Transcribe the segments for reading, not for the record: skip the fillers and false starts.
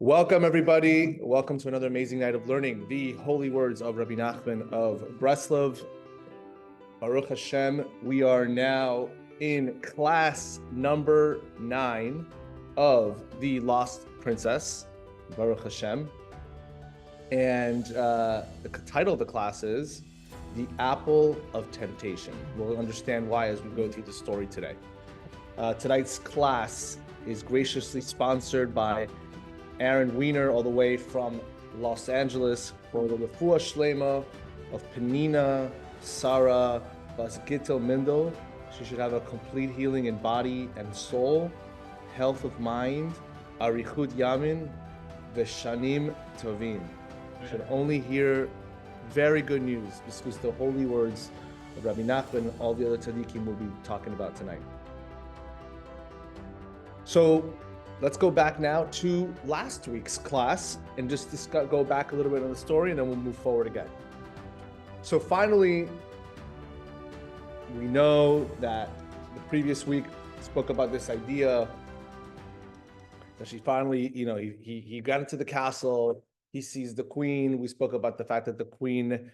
Welcome, everybody. Welcome to another amazing night of learning the holy words of Rabbi Nachman of Breslov. Baruch Hashem, we are now in class number 9 of The Lost Princess, Baruch Hashem. And the title of the class is The Apple of Temptation. We'll understand why as we go through the story today. Tonight's class is graciously sponsored by Aaron Weiner, all the way from Los Angeles, for the Refuah Shlema of Penina, Sarah, Bas Gittel Mindel. She should have a complete healing in body and soul, health of mind, Arichut Yamin, Veshanim Tovim. Should only hear very good news. This was the holy words of Rabbi Nachman and all the other tzaddikim we'll be talking about tonight. So let's go back now to last week's class and just go back a little bit on the story, and then we'll move forward again. So finally, we know that the previous week spoke about this idea that she finally, he got into the castle, he sees the queen. We spoke about the fact that the queen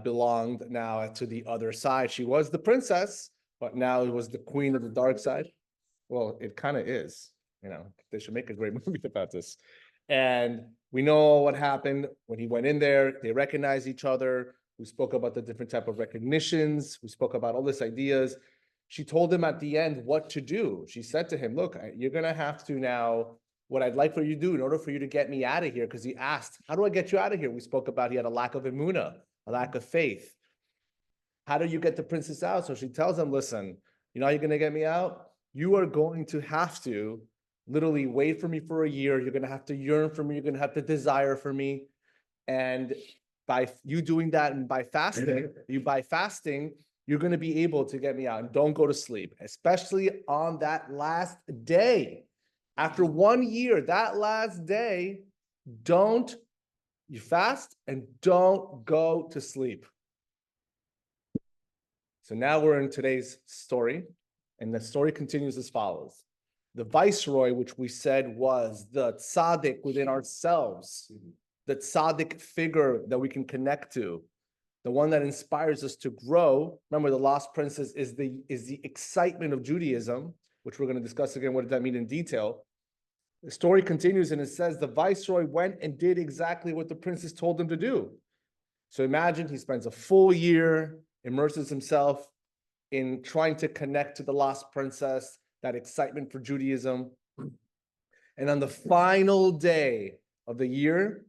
belonged now to the other side. She was the princess, but now it was the queen of the dark side. Well, it kind of is. They should make a great movie about this. And we know what happened when he went in there. They recognized each other. We spoke about the different type of recognitions. We spoke about all these ideas. She told him at the end what to do. She said to him, look, you're going to have to now, what I'd like for you to do in order for you to get me out of here, because he asked, how do I get you out of here? We spoke about he had a lack of emunah, a lack of faith. How do you get the princess out? So she tells him, listen, you know how you're going to get me out? You are going to have to literally wait for me for a year. You're going to have to yearn for me. You're going to have to desire for me. And by you doing that and by fasting, you're going to be able to get me out. And don't go to sleep, especially on that last day. After 1 year, that last day, you fast and don't go to sleep. So now we're in today's story, and the story continues as follows. The viceroy, which we said was the tzaddik within ourselves, the tzaddik figure that we can connect to, the one that inspires us to grow. Remember, the lost princess is the excitement of Judaism, which we're going to discuss again. What does that mean in detail? The story continues, and it says the viceroy went and did exactly what the princess told him to do. So imagine he spends a full year, immerses himself in trying to connect to the lost princess, that excitement for Judaism. And on the final day of the year,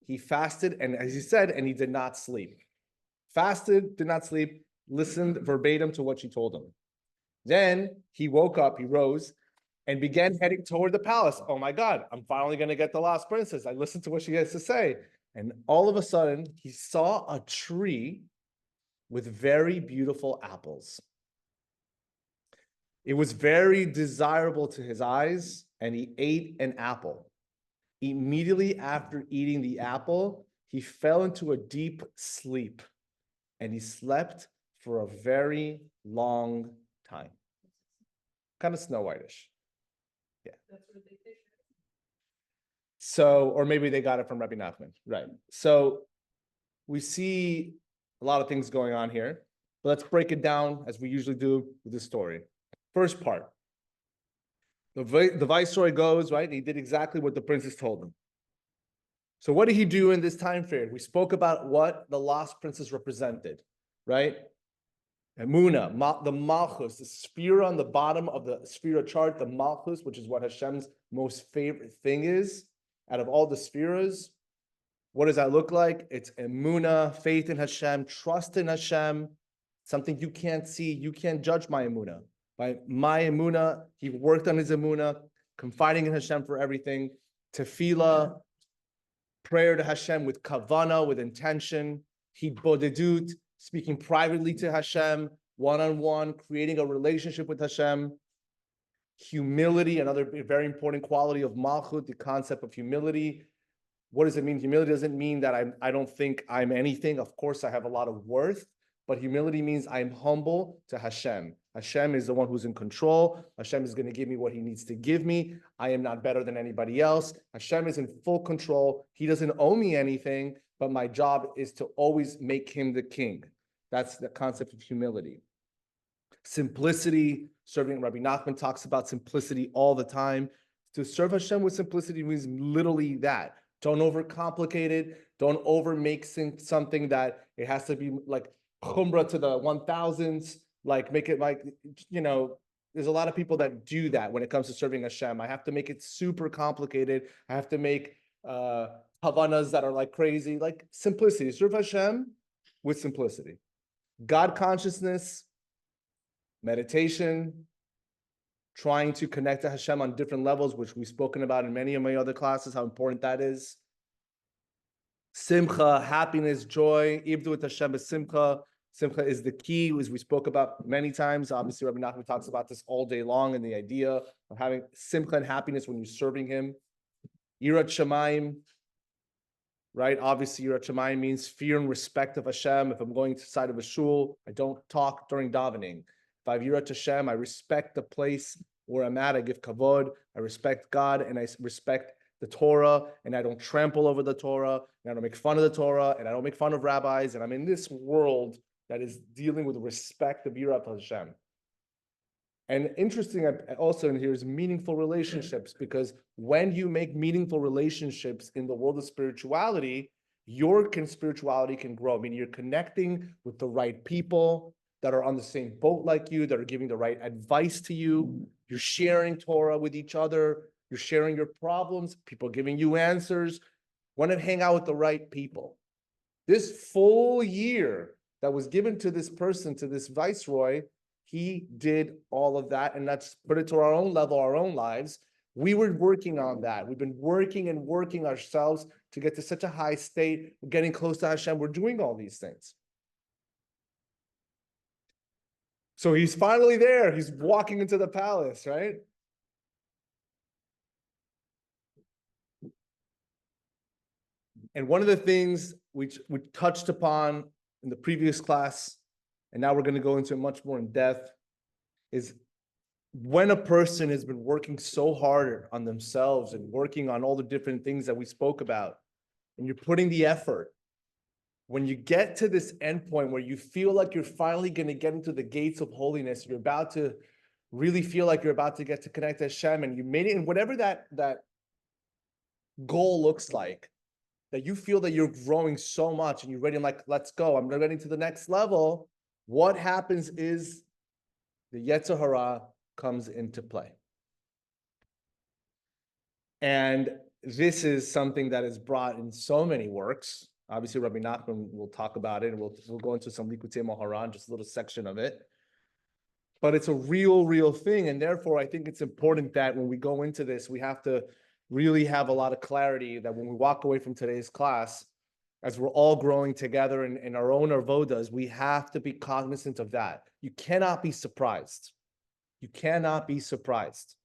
he fasted, and as he said, and he did not sleep. Fasted, did not sleep, listened verbatim to what she told him. Then he woke up, he rose, and began heading toward the palace. Oh my God, I'm finally going to get the lost princess. I listened to what she has to say. And all of a sudden, he saw a tree with very beautiful apples. It was very desirable to his eyes, and he ate an apple. Immediately after eating the apple, he fell into a deep sleep, and he slept for a very long time. Kind of Snow White-ish. Yeah. So, or maybe they got it from Rabbi Nachman, right? So we see a lot of things going on here, but let's break it down as we usually do with this story. First part, the viceroy goes, right? And he did exactly what the princess told him. So what did he do in this time period? We spoke about what the lost princess represented, right? Emunah, the Malchus, the sphere on the bottom of the sphere chart, the Malchus, which is what Hashem's most favorite thing is. out of all the spheres. What does that look like? It's emunah, faith in Hashem, trust in Hashem, something you can't see. You can't judge my emunah. By my emunah, he worked on his emunah, confiding in Hashem for everything. Tefillah, prayer to Hashem with kavana, with intention. Hitbodedut, speaking privately to Hashem, one-on-one, creating a relationship with Hashem. Humility, another very important quality of Malchut, the concept of humility. What does it mean? Humility doesn't mean that I don't think I'm anything. Of course, I have a lot of worth, but humility means I'm humble to Hashem. Hashem is the one who's in control. Hashem is going to give me what he needs to give me. I am not better than anybody else. Hashem is in full control. He doesn't owe me anything, but my job is to always make him the king. That's the concept of humility. Simplicity, serving. Rabbi Nachman talks about simplicity all the time. To serve Hashem with simplicity means literally that. Don't overcomplicate it. Don't over make something that it has to be like chumrah to the 1000s. Like make it like, there's a lot of people that do that when it comes to serving Hashem. I have to make it super complicated. I have to make havanas that are like crazy, like simplicity. Serve Hashem with simplicity. God consciousness, meditation, trying to connect to Hashem on different levels, which we've spoken about in many of my other classes, how important that is. Simcha, happiness, joy. Ibdu with Hashem is simcha. Simcha is the key, as we spoke about many times. Obviously, Rabbi Nachman talks about this all day long, and the idea of having simcha and happiness when you're serving him. Yirat Shamayim, right? Obviously, Yirat Shamayim means fear and respect of Hashem. If I'm going to the side of a shul, I don't talk during davening. If I have Yirat Hashem, I respect the place where I'm at. I give kavod. I respect God, and I respect the Torah, and I don't trample over the Torah, and I don't make fun of the Torah, and I don't make fun of rabbis, and I'm in this world that is dealing with respect of Yirat Hashem. And interesting also in here is meaningful relationships, because when you make meaningful relationships in the world of spirituality, your spirituality can grow. I mean, you're connecting with the right people that are on the same boat like you, that are giving the right advice to you. You're sharing Torah with each other. You're sharing your problems, people giving you answers. Want to hang out with the right people. This full year that was given to this person, to this viceroy, he did all of that, and let's put it to our own level, our own lives. We were working on that. We've been working and working ourselves to get to such a high state, getting close to Hashem. We're doing all these things. So he's finally there. He's walking into the palace, right? And one of the things which we touched upon in the previous class, and now we're going to go into it much more in depth, is when a person has been working so hard on themselves and working on all the different things that we spoke about, and you're putting the effort, when you get to this endpoint where you feel like you're finally going to get into the gates of holiness, you're about to really feel like you're about to get to connect to Hashem, and you made it, and whatever that goal looks like, that you feel that you're growing so much and you're ready, I'm like, let's go, I'm ready to the next level. What happens is the Yetzer Hara comes into play. And this is something that is brought in so many works. Obviously, Rabbi Nachman will talk about it, and we'll go into some Likutei Moharan, just a little section of it. But it's a real thing, and therefore I think it's important that when we go into this, we have to really have a lot of clarity that when we walk away from today's class, as we're all growing together in our own avodas, we have to be cognizant of that. You cannot be surprised. You cannot be surprised.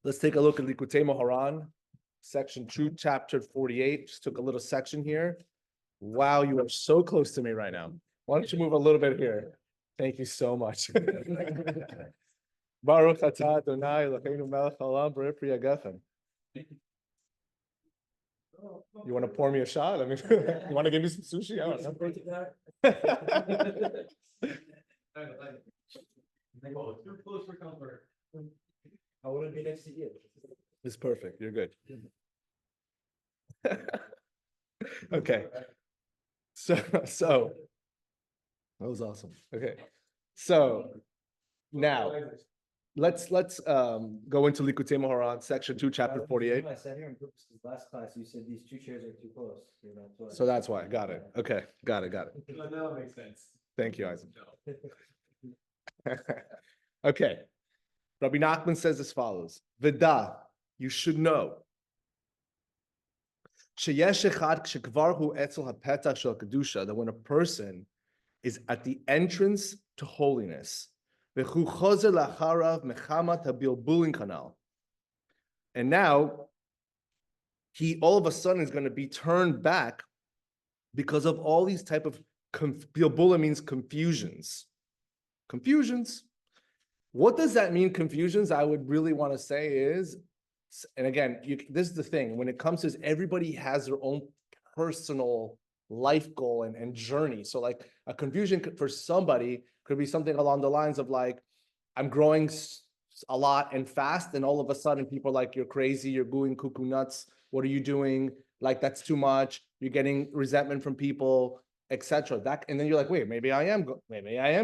Let's take a look at Likutei Moharan, section 2, chapter 48. Just took a little section here. Wow, you are so close to me right now. Why don't you move a little bit here? Thank you so much. Baruch atah Adonai Eloheinu melech haolam borei pri hagafen. You want to pour me a shot? I mean, you want to give me some sushi? I don't know. Too close for comfort. I want to be next to you. It's perfect. You're good. Okay. So that was awesome. Okay. So now let's go into Likutei Moharan, section 2, chapter 48. I sat here on purpose because last class you said these two chairs are too close. You know, So that's why. Got it. Okay. Got it. Now it makes sense. Thank you, Isaac. Okay. Rabbi Nachman says as follows: Vida, you should know. That when a person is at the entrance to holiness, and now he all of a sudden is going to be turned back because of all these type of bilbula means confusions. What does that mean, confusions? I would really want to say is, and again, this is the thing, when it comes to this, everybody has their own personal life goal and journey. So like a confusion for somebody could be something along the lines of like, I'm growing a lot and fast, and all of a sudden people are like, you're crazy, you're going cuckoo nuts, what are you doing? Like, that's too much. You're getting resentment from people, etc. That, and then you're like, wait, maybe I am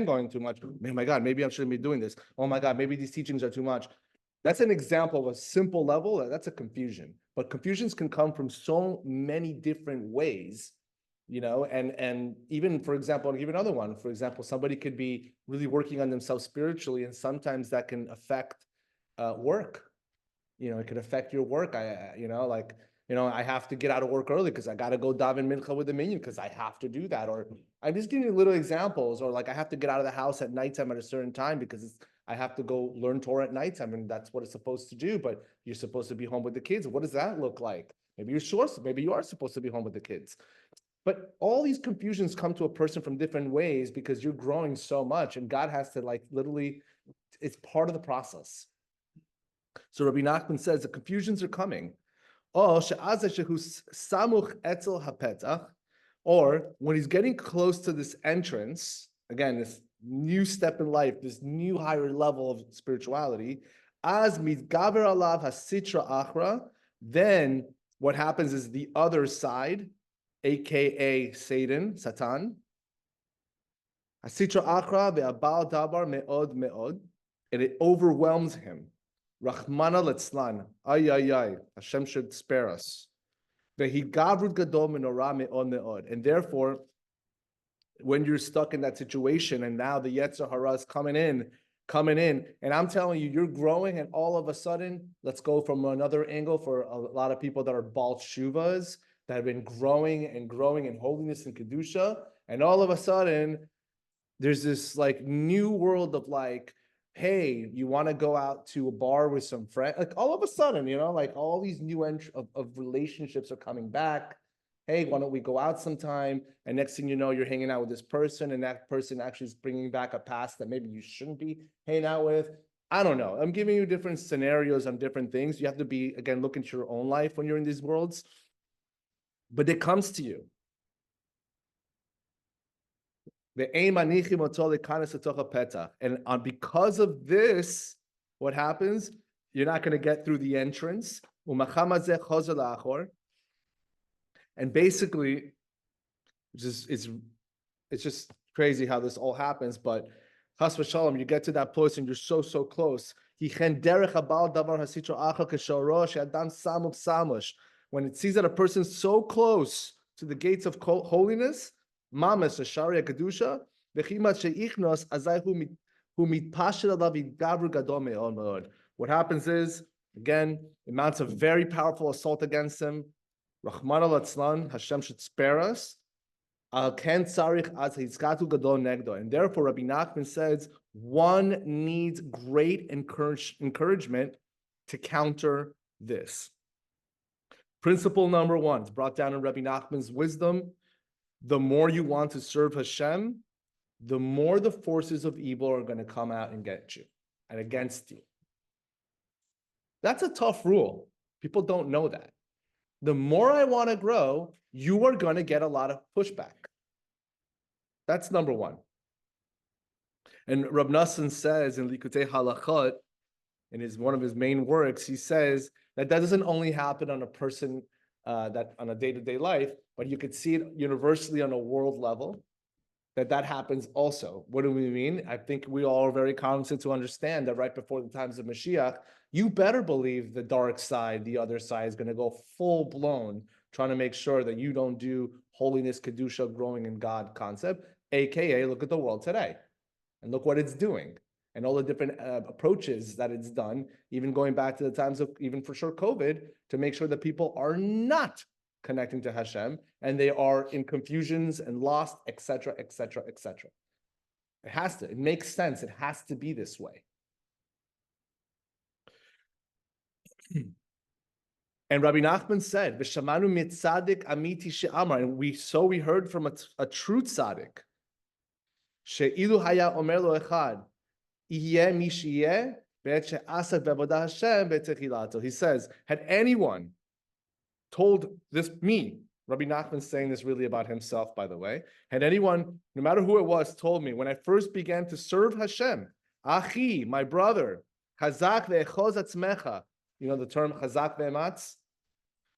going too much. Oh my God, maybe I shouldn't be doing this. Oh my God, maybe these teachings are too much. That's an example of a simple level. That's a confusion. But confusions can come from so many different ways, you know, and even, for example, I'll give you another one. For example, somebody could be really working on themselves spiritually, and sometimes that can affect work. You know, it could affect your work. I have to get out of work early because I got to go daven mincha with the minyan because I have to do that. Or I'm just giving you little examples. Or like I have to get out of the house at nighttime at a certain time because I have to go learn Torah at nighttime, and that's what it's supposed to do. But you're supposed to be home with the kids. What does that look like? Maybe you're sure. Maybe you are supposed to be home with the kids. But all these confusions come to a person from different ways because you're growing so much, and God has to like literally, it's part of the process. So Rabbi Nachman says the confusions are coming. Or when he's getting close to this entrance, again, this new step in life, this new higher level of spirituality, as mitgaber alav hasitra achra, then what happens is the other side, aka Satan, hasitra achra ve'abal dabar me'od me'od, and it overwhelms him. Rahmana letzlan, ay, Hashem should spare us. And therefore, when you're stuck in that situation, and now the Yetzer Hara is coming in, and I'm telling you, you're growing, and all of a sudden, let's go from another angle for a lot of people that are Baal Teshuvas, that have been growing in holiness and Kedusha, and all of a sudden, there's this like new world of like, hey, you want to go out to a bar with some friends? Like all of a sudden, you know, like all these new of relationships are coming back. Hey, why don't we go out sometime? And next thing you know, you're hanging out with this person, and that person actually is bringing back a past that maybe you shouldn't be hanging out with. I don't know. I'm giving you different scenarios on different things. You have to be, again, look into your own life when you're in these worlds. But it comes to you. And because of this, what happens? You're not going to get through the entrance. And basically, it's just crazy how this all happens. But chas v'shalom, you get to that place and you're so close. When it sees that a person's so close to the gates of holiness, Mamas Sharia Kedusha, Bechimat Sheichnos Azayhu Mitpashir Alav Gavru Gadol Me'od Me'od. What happens is, again, it mounts a very powerful assault against him. Rahman al-Atzlan, Hashem should spare us. Al Ken Tzarich Az Hizkatu Gadol Negdo. And therefore, Rabbi Nachman says, one needs great encouragement to counter this. Principle number one, it's brought down in Rabbi Nachman's wisdom. The more you want to serve Hashem, the more the forces of evil are going to come out and get you and against you. That's a tough rule. People don't know that. The more I want to grow, you are going to get a lot of pushback. That's number one. And Rab Nassan says in Likutei Halachot, in one of his main works, he says that doesn't only happen on a person that on a day-to-day life, but you could see it universally on a world level. that happens also. What do we mean? I think we all are very cognizant to understand that right before the times of Mashiach, you better believe the dark side, the other side, is going to go full blown, trying to make sure that you don't do holiness, kedusha, growing in God concept, aka look at the world today, and look what it's doing, and all the different approaches that it's done, even going back to the times of even for sure COVID, to make sure that people are not connecting to Hashem, and they are in confusions and lost, etc., etc., etc. It has to. It makes sense. It has to be this way. And Rabbi Nachman said, "V'shamanu mitzadik amiti she'amar," and we heard from a true tzaddik. She'ilu haya omer lo echad, ihyeh mi sheyeh be'et she'asak be'avodah Hashem be'techilato. He says, had anyone told this, me, Rabbi Nachman saying this really about himself, by the way, had anyone, no matter who it was, told me when I first began to serve Hashem, Achi, my brother, Chazak ve'echoz atzmecha, you know the term Chazak ve'ematz,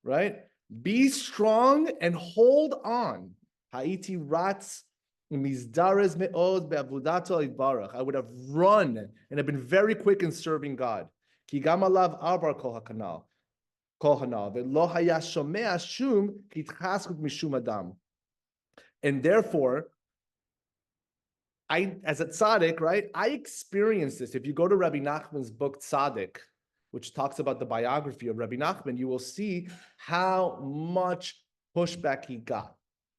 right? Be strong and hold on. Ha'iti ratz mizdarez me'od be'avudato itbarach. I would have run and have been very quick in serving God. Ki gam alav arbar kol hakanal. And therefore, I, as a tzaddik, right, I experienced this. If you go to Rabbi Nachman's book, Tzaddik, which talks about the biography of Rabbi Nachman, you will see how much pushback he got.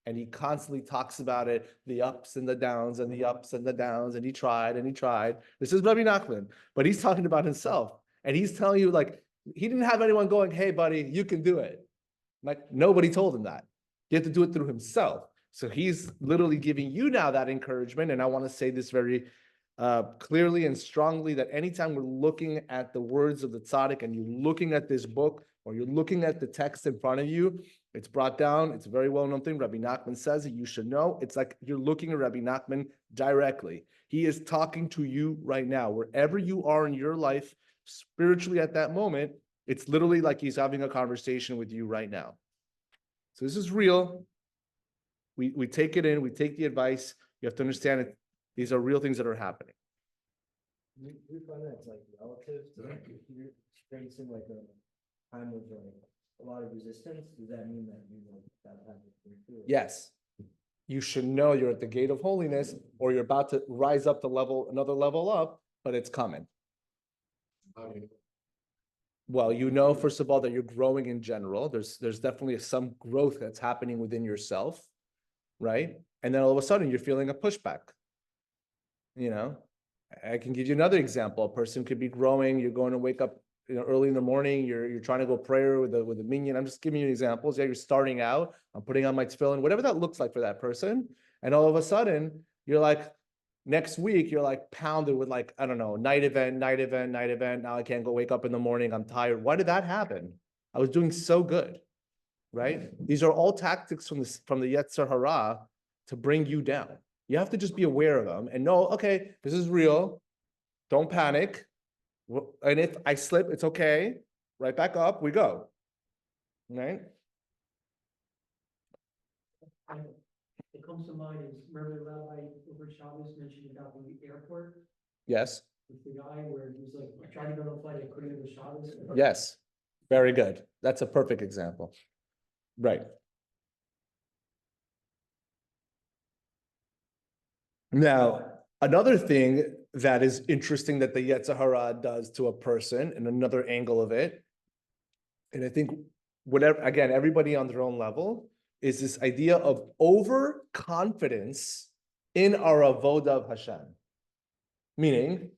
And he constantly talks about it, the ups and the downs and the ups and the downs, and he tried and he tried. This is Rabbi Nachman, but he's talking about himself. And he's telling you, like, he didn't have anyone going, hey, buddy, you can do it. Like, nobody told him that. He had to do it through himself. So he's literally giving you now that encouragement. And I want to say this very clearly and strongly, that anytime we're looking at the words of the tzaddik and you're looking at this book or you're looking at the text in front of you, it's brought down. It's a very well-known thing. Rabbi Nachman says it. You should know. It's like you're looking at Rabbi Nachman directly. He is talking to you right now. Wherever you are in your life, spiritually at that moment, it's literally like he's having a conversation with you right now. So this is real. We take it in, we take the advice. You have to understand it. These are real things that are happening. We find that it's like relative to like if you're experiencing like a time of like a lot of resistance, does that mean that you know that happens? Yes. You should know you're at the gate of holiness, or you're about to rise up to another level up, but it's coming. Well, you know, first of all, that you're growing in general. There's definitely some growth that's happening within yourself, right? And then all of a sudden you're feeling a pushback. You know, I can give you another example. A person could be growing. You're going to wake up, you know, early in the morning. You're trying to go prayer with a minyan. I'm just giving you examples. Yeah, you're starting out. I'm putting on my tefillin, whatever that looks like for that person. And all of a sudden you're like, next week, you're like pounded with like, I don't know, night event. Now I can't go wake up in the morning. I'm tired. Why did that happen? I was doing so good, right? These are all tactics from the Yetzer Hara to bring you down. You have to just be aware of them and know, okay, this is real. Don't panic. And if I slip, it's okay. Right back up, we go. Right? It comes to mind is, remember the rabbi over Shabbos mentioned about the airport Yes. with the guy where he was like trying to go to a flight and couldn't go to Shabbos? Yes. Very good. That's a perfect example. Right. Now, another thing that is interesting that the Yetzer Hara does to a person, and another angle of it, and I think whatever, again, everybody on their own level, is this idea of overconfidence in our avodah of Hashem. Meaning,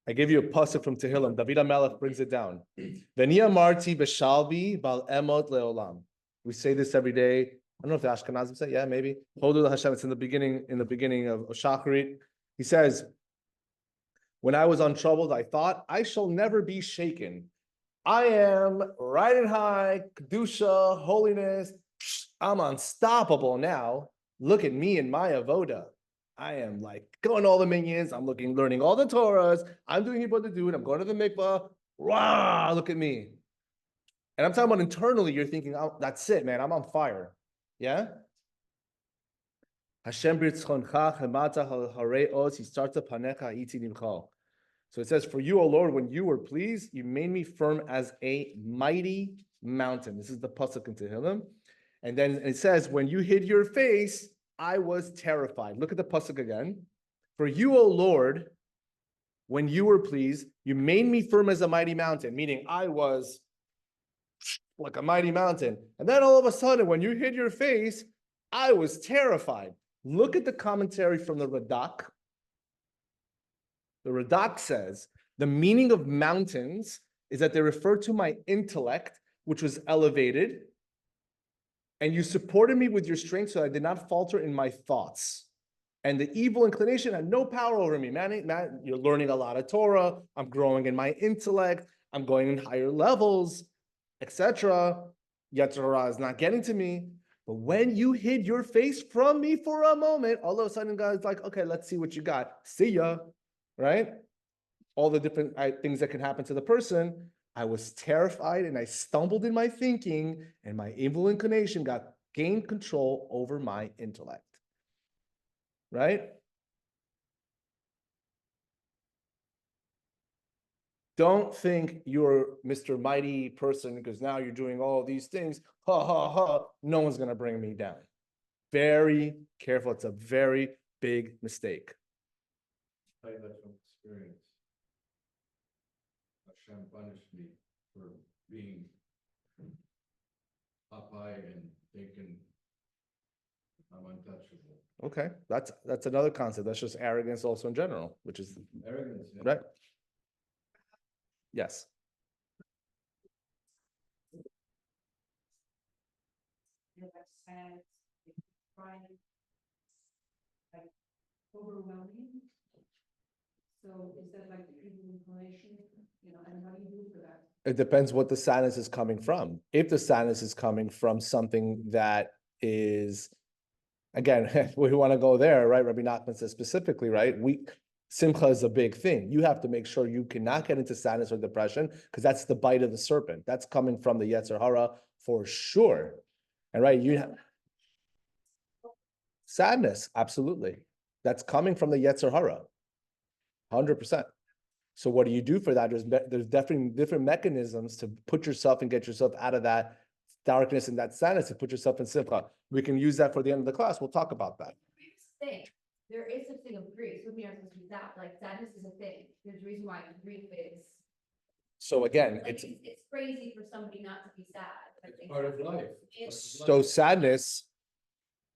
I give you a pasuk from Tehillim. David HaMelech brings it down. V'ni amarti b'shalvi bal emot leolam. We say this every day. I don't know if the Ashkenazim say, yeah, maybe. Hodu Hashem. It's in the beginning of Shacharit. He says, when I was untroubled, I thought, I shall never be shaken. I am riding high, kedusha, holiness. I'm unstoppable now. Look at me and my avoda. I am like going to all the minyans. I'm learning all the Torahs. I'm doing what to do, and I'm going to the mikvah. Wow, look at me. And I'm talking about internally, you're thinking, oh, that's it, man. I'm on fire. Yeah? Hashem b'ritzchoncha chemata harei oz histarta panecha iti nimchal. So it says, for you, O Lord, when you were pleased, you made me firm as a mighty mountain. This is the pasuk in Tehillim. And then it says, when you hid your face, I was terrified. Look at the pasuk again. For you, O Lord, when you were pleased, you made me firm as a mighty mountain, meaning I was like a mighty mountain. And then all of a sudden, when you hid your face, I was terrified. Look at the commentary from the Radak. The Radak says, the meaning of mountains is that they refer to my intellect, which was elevated, and you supported me with your strength so I did not falter in my thoughts. And the evil inclination had no power over me. Man, you're learning a lot of Torah. I'm growing in my intellect. I'm going in higher levels, etc. Yetzer hara is not getting to me. But when you hid your face from me for a moment, all of a sudden God's like, okay, let's see what you got. See ya, right? All the different things that can happen to the person. I was terrified and I stumbled in my thinking, and my evil inclination gained control over my intellect. Right? Don't think you're Mr. Mighty person because now you're doing all these things. Ha ha ha. No one's going to bring me down. Very careful. It's a very big mistake. I had some experience. Hashem punished me for being up high and thinking I'm untouchable. Okay, that's another concept. That's just arrogance also in general, which is Arrogance. Yeah. right. Yes. Sad, crying, like overwhelming. So is that like the evil inclination, and how do you do for that? It depends what the sadness is coming from. If the sadness is coming from something that is, again, we want to go there, right? Rabbi Nachman says specifically, right? Simcha is a big thing. You have to make sure you cannot get into sadness or depression because that's the bite of the serpent. That's coming from the Yetzer hara for sure. And right, you have sadness, absolutely. That's coming from the Yetzer hara, 100%. So what do you do for that? There's definitely different mechanisms to put yourself and get yourself out of that darkness and that sadness, to put yourself in simcha. We can use that for the end of the class. We'll talk about that. Thing. There is such thing of grief. So we are supposed to be that. Like sadness is a thing. There's a reason why grief is. So again, Like, it's crazy for somebody not to be sad. I It's think. part of life. It's so sadness.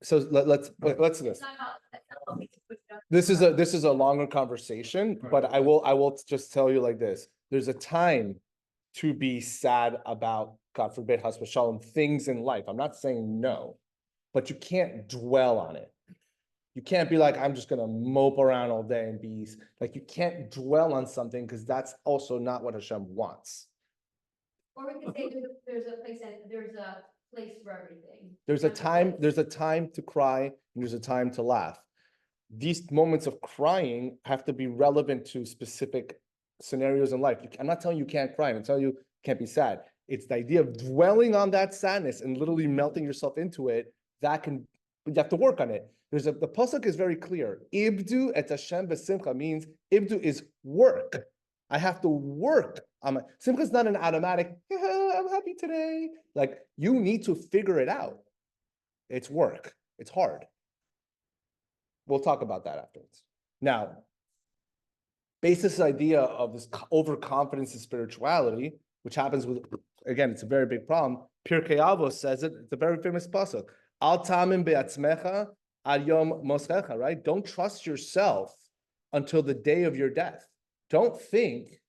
So let's do this. it's not how, that's not how we can push it up. This is a longer conversation, but I will just tell you like this. There's a time to be sad about, God forbid, Chas v'shalom, things in life. I'm not saying no, but you can't dwell on it. You can't be like, I'm just gonna mope around all day and be like, you can't dwell on something because that's also not what Hashem wants. Or we could say there's a place for everything. There's a Not time, place. there's a time to cry and there's a time to laugh. These moments of crying have to be relevant to specific scenarios in life. I'm not telling you can't cry, I'm telling you can't be sad. It's the idea of dwelling on that sadness and literally melting yourself into it. You have to work on it. The pasuk is very clear. Ibdu et Hashem b'simcha means ibdu is work. I have to work. Simcha is not an automatic, yeah, I'm happy today. Like, you need to figure it out. It's work. It's hard. We'll talk about that afterwards. Now, based this idea of this overconfidence in spirituality, which happens with, again, it's a very big problem. Pirkei Avos says it. It's a very famous pasuk. Al tamim be'atzmecha ad yom moschecha, right? Don't trust yourself until the day of your death. Don't think,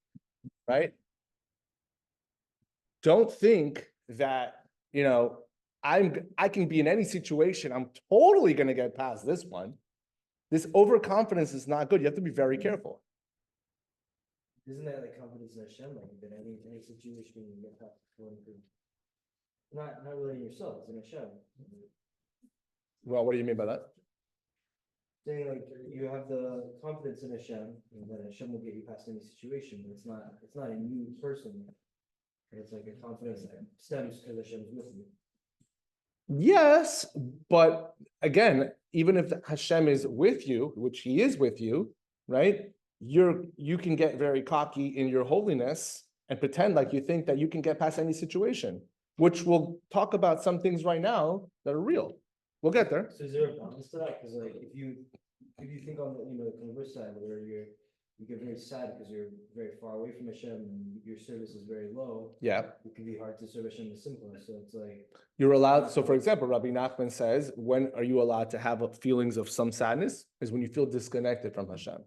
right? Don't think that, I can be in any situation. I'm totally going to get past this one. This overconfidence is not good. You have to be very careful. Isn't that like confidence in Hashem, like in any situation you get past going through? Not really in yourself, it's in Hashem. Well, what do you mean by that? Saying like you have the confidence in Hashem, and that Hashem will get you past any situation, but it's not in you personally. It's like a confidence that stems because Hashem is with you. Yes, but again, even if Hashem is with you, which he is with you, right? You can get very cocky in your holiness and pretend like you think that you can get past any situation, which we'll talk about some things right now that are real. We'll get there. So is there a balance to that? Cause like, if you think on the, the converse side where you get very sad because you're very far away from Hashem and your service is very low, Yeah. it can be hard to serve Hashem as simple, so it's like. You're allowed, so for example, Rabbi Nachman says, when are you allowed to have feelings of some sadness? Is when you feel disconnected from Hashem.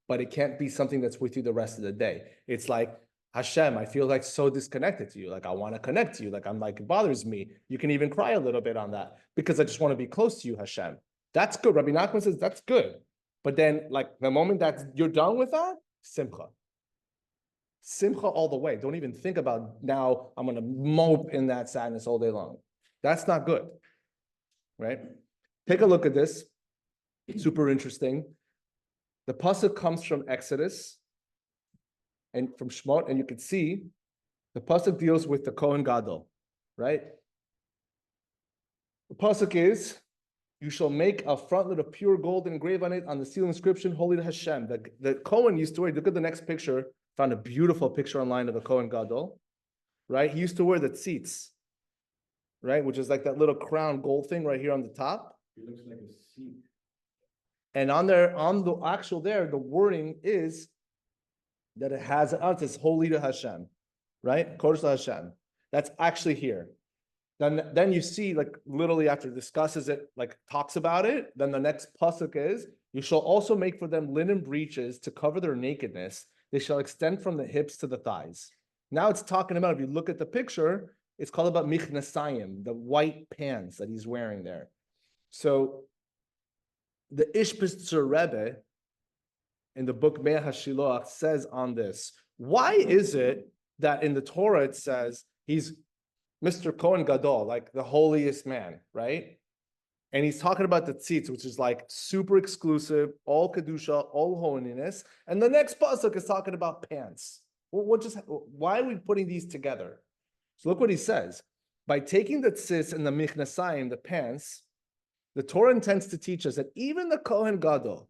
But it can't be something that's with you the rest of the day. It's like, Hashem, I feel like so disconnected to you. Like I want to connect to you. Like I'm like, it bothers me. You can even cry a little bit on that because I just want to be close to you, Hashem. That's good. Rabbi Nachman says that's good. But then like the moment that you're done with that, simcha. Simcha all the way. Don't even think about now I'm going to mope in that sadness all day long. That's not good, right? Take a look at this. It's super interesting. The pasuk comes from Exodus and from Shemot, and you can see the pasuk deals with the Kohen Gadol, right? The pasuk is, you shall make a frontlet of pure gold and engrave on it on the seal inscription, holy to Hashem. The Kohen used to wear, look at the next picture, found a beautiful picture online of a Kohen Gadol, right? He used to wear the tzitz, right? Which is like that little crown gold thing right here on the top. It looks like a seat. And on there, on the actual there, the wording is that it has, it says holy to Hashem, right? Kodesh to Hashem. That's actually here. Then you see, like literally after it discusses it, like talks about it, then the next pasuk is, you shall also make for them linen breeches to cover their nakedness. They shall extend from the hips to the thighs. Now it's talking about, if you look at the picture, it's called about Michnasayim, the white pants that he's wearing there. So the Ishbitzer Rebbe in the book Mea HaShiloach says on this, why is it that in the Torah it says he's Mr. Kohen Gadol, like the holiest man, right? And he's talking about the tzitz, which is like super exclusive, all kedusha, all holiness. And the next pasuk is talking about pants. Well, why are we putting these together? So look what he says. By taking the tzitz and the michnasayim, the pants, the Torah intends to teach us that even the Kohen Gadol,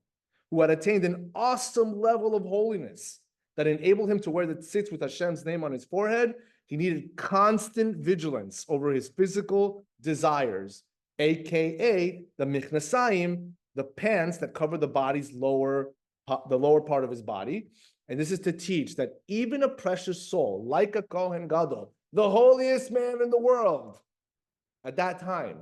who had attained an awesome level of holiness that enabled him to wear the tzitz with Hashem's name on his forehead, he needed constant vigilance over his physical desires, aka the michnasayim, the pants that cover the body's lower part of his body. And this is to teach that even a precious soul, like a Kohen Gadol, the holiest man in the world, at that time,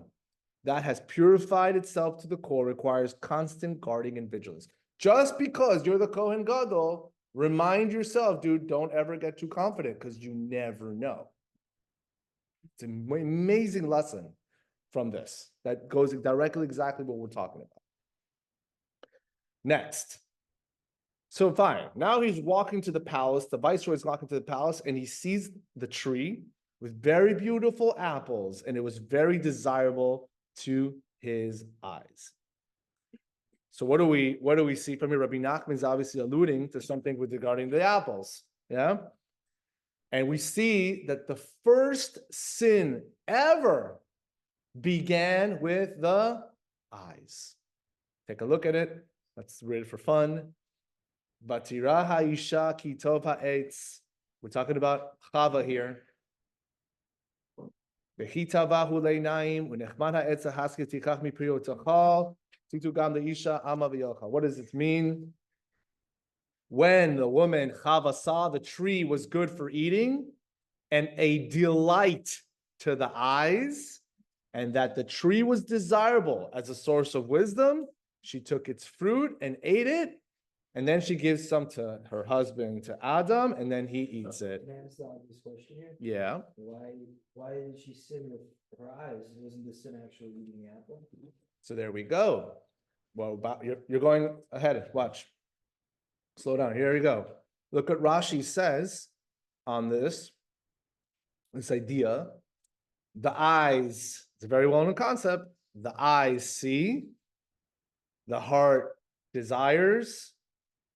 that has purified itself to the core, requires constant guarding and vigilance. Just because you're the Kohen Gadol, remind yourself, dude, don't ever get too confident because you never know. It's an amazing lesson from this that goes directly exactly what we're talking about. Next. So fine, now he's walking to the palace, the viceroy is walking to the palace, and he sees the tree with very beautiful apples, and it was very desirable to his eyes. So what do we see from here? Rabbi Nachman is obviously alluding to something with regarding the apples, yeah? And we see that the first sin ever began with the eyes. Take a look at it. Let's read it for fun. Vatira ha'isha ki tov ha'etz. We're talking about Chava here. V'chitavahu le'naim u'nechman ha'etz ha'haskeh tikach mipri u'tachal titu gam le'isha ama v'yocha. What does it mean? When the woman Chava saw the tree was good for eating and a delight to the eyes, and that the tree was desirable as a source of wisdom, she took its fruit and ate it. And then she gives some to her husband, to Adam, and then he eats it. Can I ask the obvious question here? Yeah. Why did she sin with her eyes? Wasn't the sin actually eating the apple? So there we go. Well, you're going ahead. Watch. Slow down. Here we go. Look what Rashi says on this idea. The eyes, it's a very well-known concept. The eyes see, the heart desires,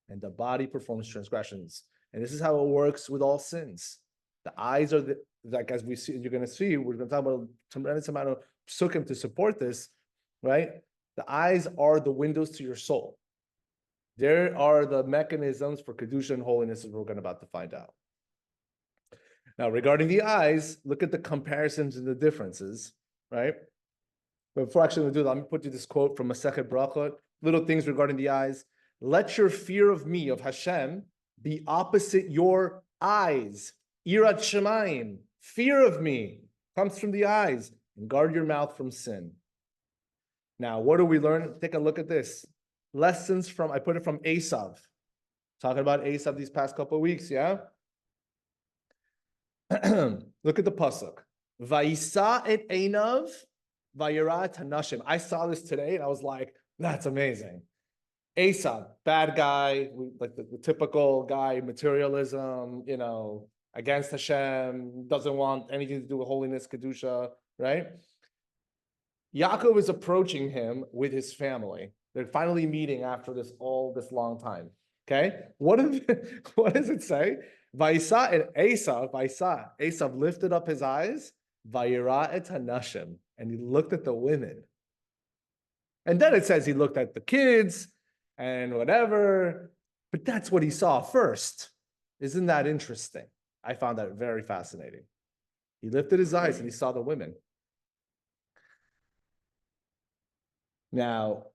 and the body performs transgressions. And this is how it works with all sins. The eyes are like as we see, you're going to see, we're going to talk about a tremendous amount of psukim to support this, right? The eyes are the windows to your soul. There are the mechanisms for kedusha and holiness, as we're going to about to find out. Now, regarding the eyes, look at the comparisons and the differences, right? But before actually we do that, let me put you this quote from Masechet Brachot, little things regarding the eyes. Let your fear of me, of Hashem, be opposite your eyes. Irat Shemayim, fear of me, comes from the eyes, and guard your mouth from sin. Now, what do we learn? Take a look at this. Lessons from, I put it from Esav. Talking about Esav these past couple of weeks, yeah? Look at the pasuk. Vayisa et einav, vayira et hanashim. I saw this today and I was like, that's amazing. Esav, bad guy, like the typical guy, materialism, against Hashem, doesn't want anything to do with holiness, kedusha, right? Yaakov is approaching him with his family. They're finally meeting after this long time. Okay, what does it say? Vayisa and Esav lifted up his eyes, vayira et hanashim, and he looked at the women. And then it says he looked at the kids and whatever, but that's what he saw first. Isn't that interesting? I found that very fascinating. He lifted his eyes and he saw the women. Now,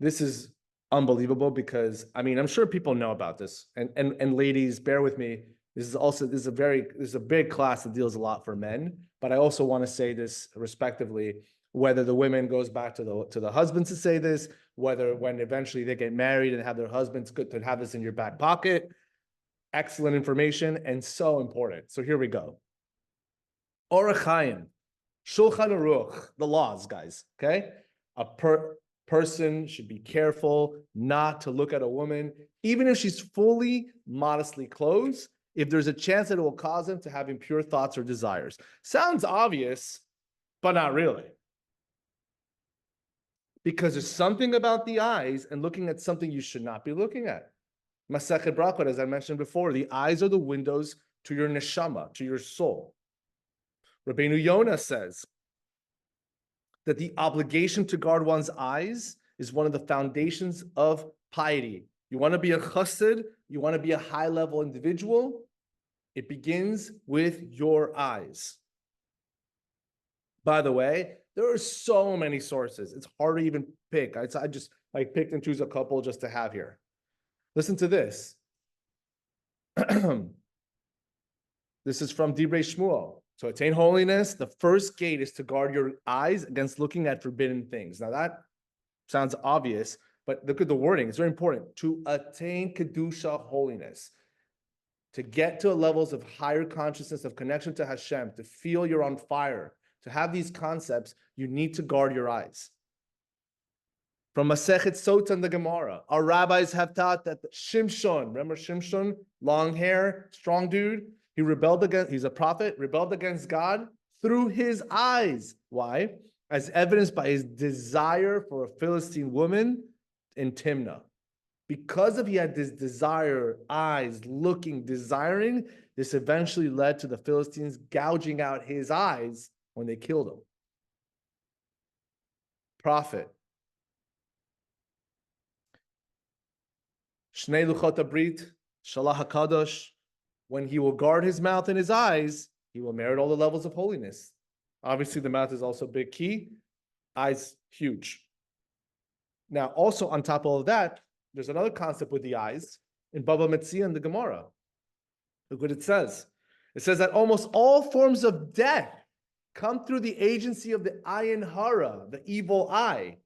this is unbelievable because, I'm sure people know about this. And ladies, bear with me. This is a big class that deals a lot for men. But I also want to say this respectively, whether the women goes back to the husbands to say this, whether when eventually they get married and have their husbands, good to have this in your back pocket. Excellent information and so important. So here we go. Orach Chaim, Shulchan Aruch, the laws, guys. Okay, a person should be careful not to look at a woman, even if she's fully modestly clothed, if there's a chance that it will cause him to have impure thoughts or desires. Sounds obvious, but not really. Because there's something about the eyes and looking at something you should not be looking at. Masechet Brachot, as I mentioned before, the eyes are the windows to your neshama, to your soul. Rabbeinu Yonah says that the obligation to guard one's eyes is one of the foundations of piety. You want to be a chassid, you want to be a high-level individual, it begins with your eyes. By the way, there are so many sources. It's hard to even pick. I just picked and choose a couple just to have here. Listen to this. This is from Divrei Shmuel. To attain holiness, the first gate is to guard your eyes against looking at forbidden things. Now that sounds obvious, but look at the wording. It's very important. To attain kedusha, holiness, to get to levels of higher consciousness, of connection to Hashem, to feel you're on fire, to have these concepts, you need to guard your eyes. From Masechet Sota and the Gemara, our rabbis have taught that Shimshon, remember Shimshon, long hair, strong dude, he's a prophet, rebelled against God through his eyes. Why? As evidenced by his desire for a Philistine woman in Timnah. Because he had this desire, eyes, looking, desiring, this eventually led to the Philistines gouging out his eyes when they killed him. Prophet. Shnei Luchot HaBrit, Shalah HaKadosh, when he will guard his mouth and his eyes, he will merit all the levels of holiness. Obviously, the mouth is also a big key. Eyes, huge. Now, also on top of all of that, there's another concept with the eyes in Bava Metzia and the Gemara. Look what it says. It says that almost all forms of death come through the agency of the ayin hara, the evil eye.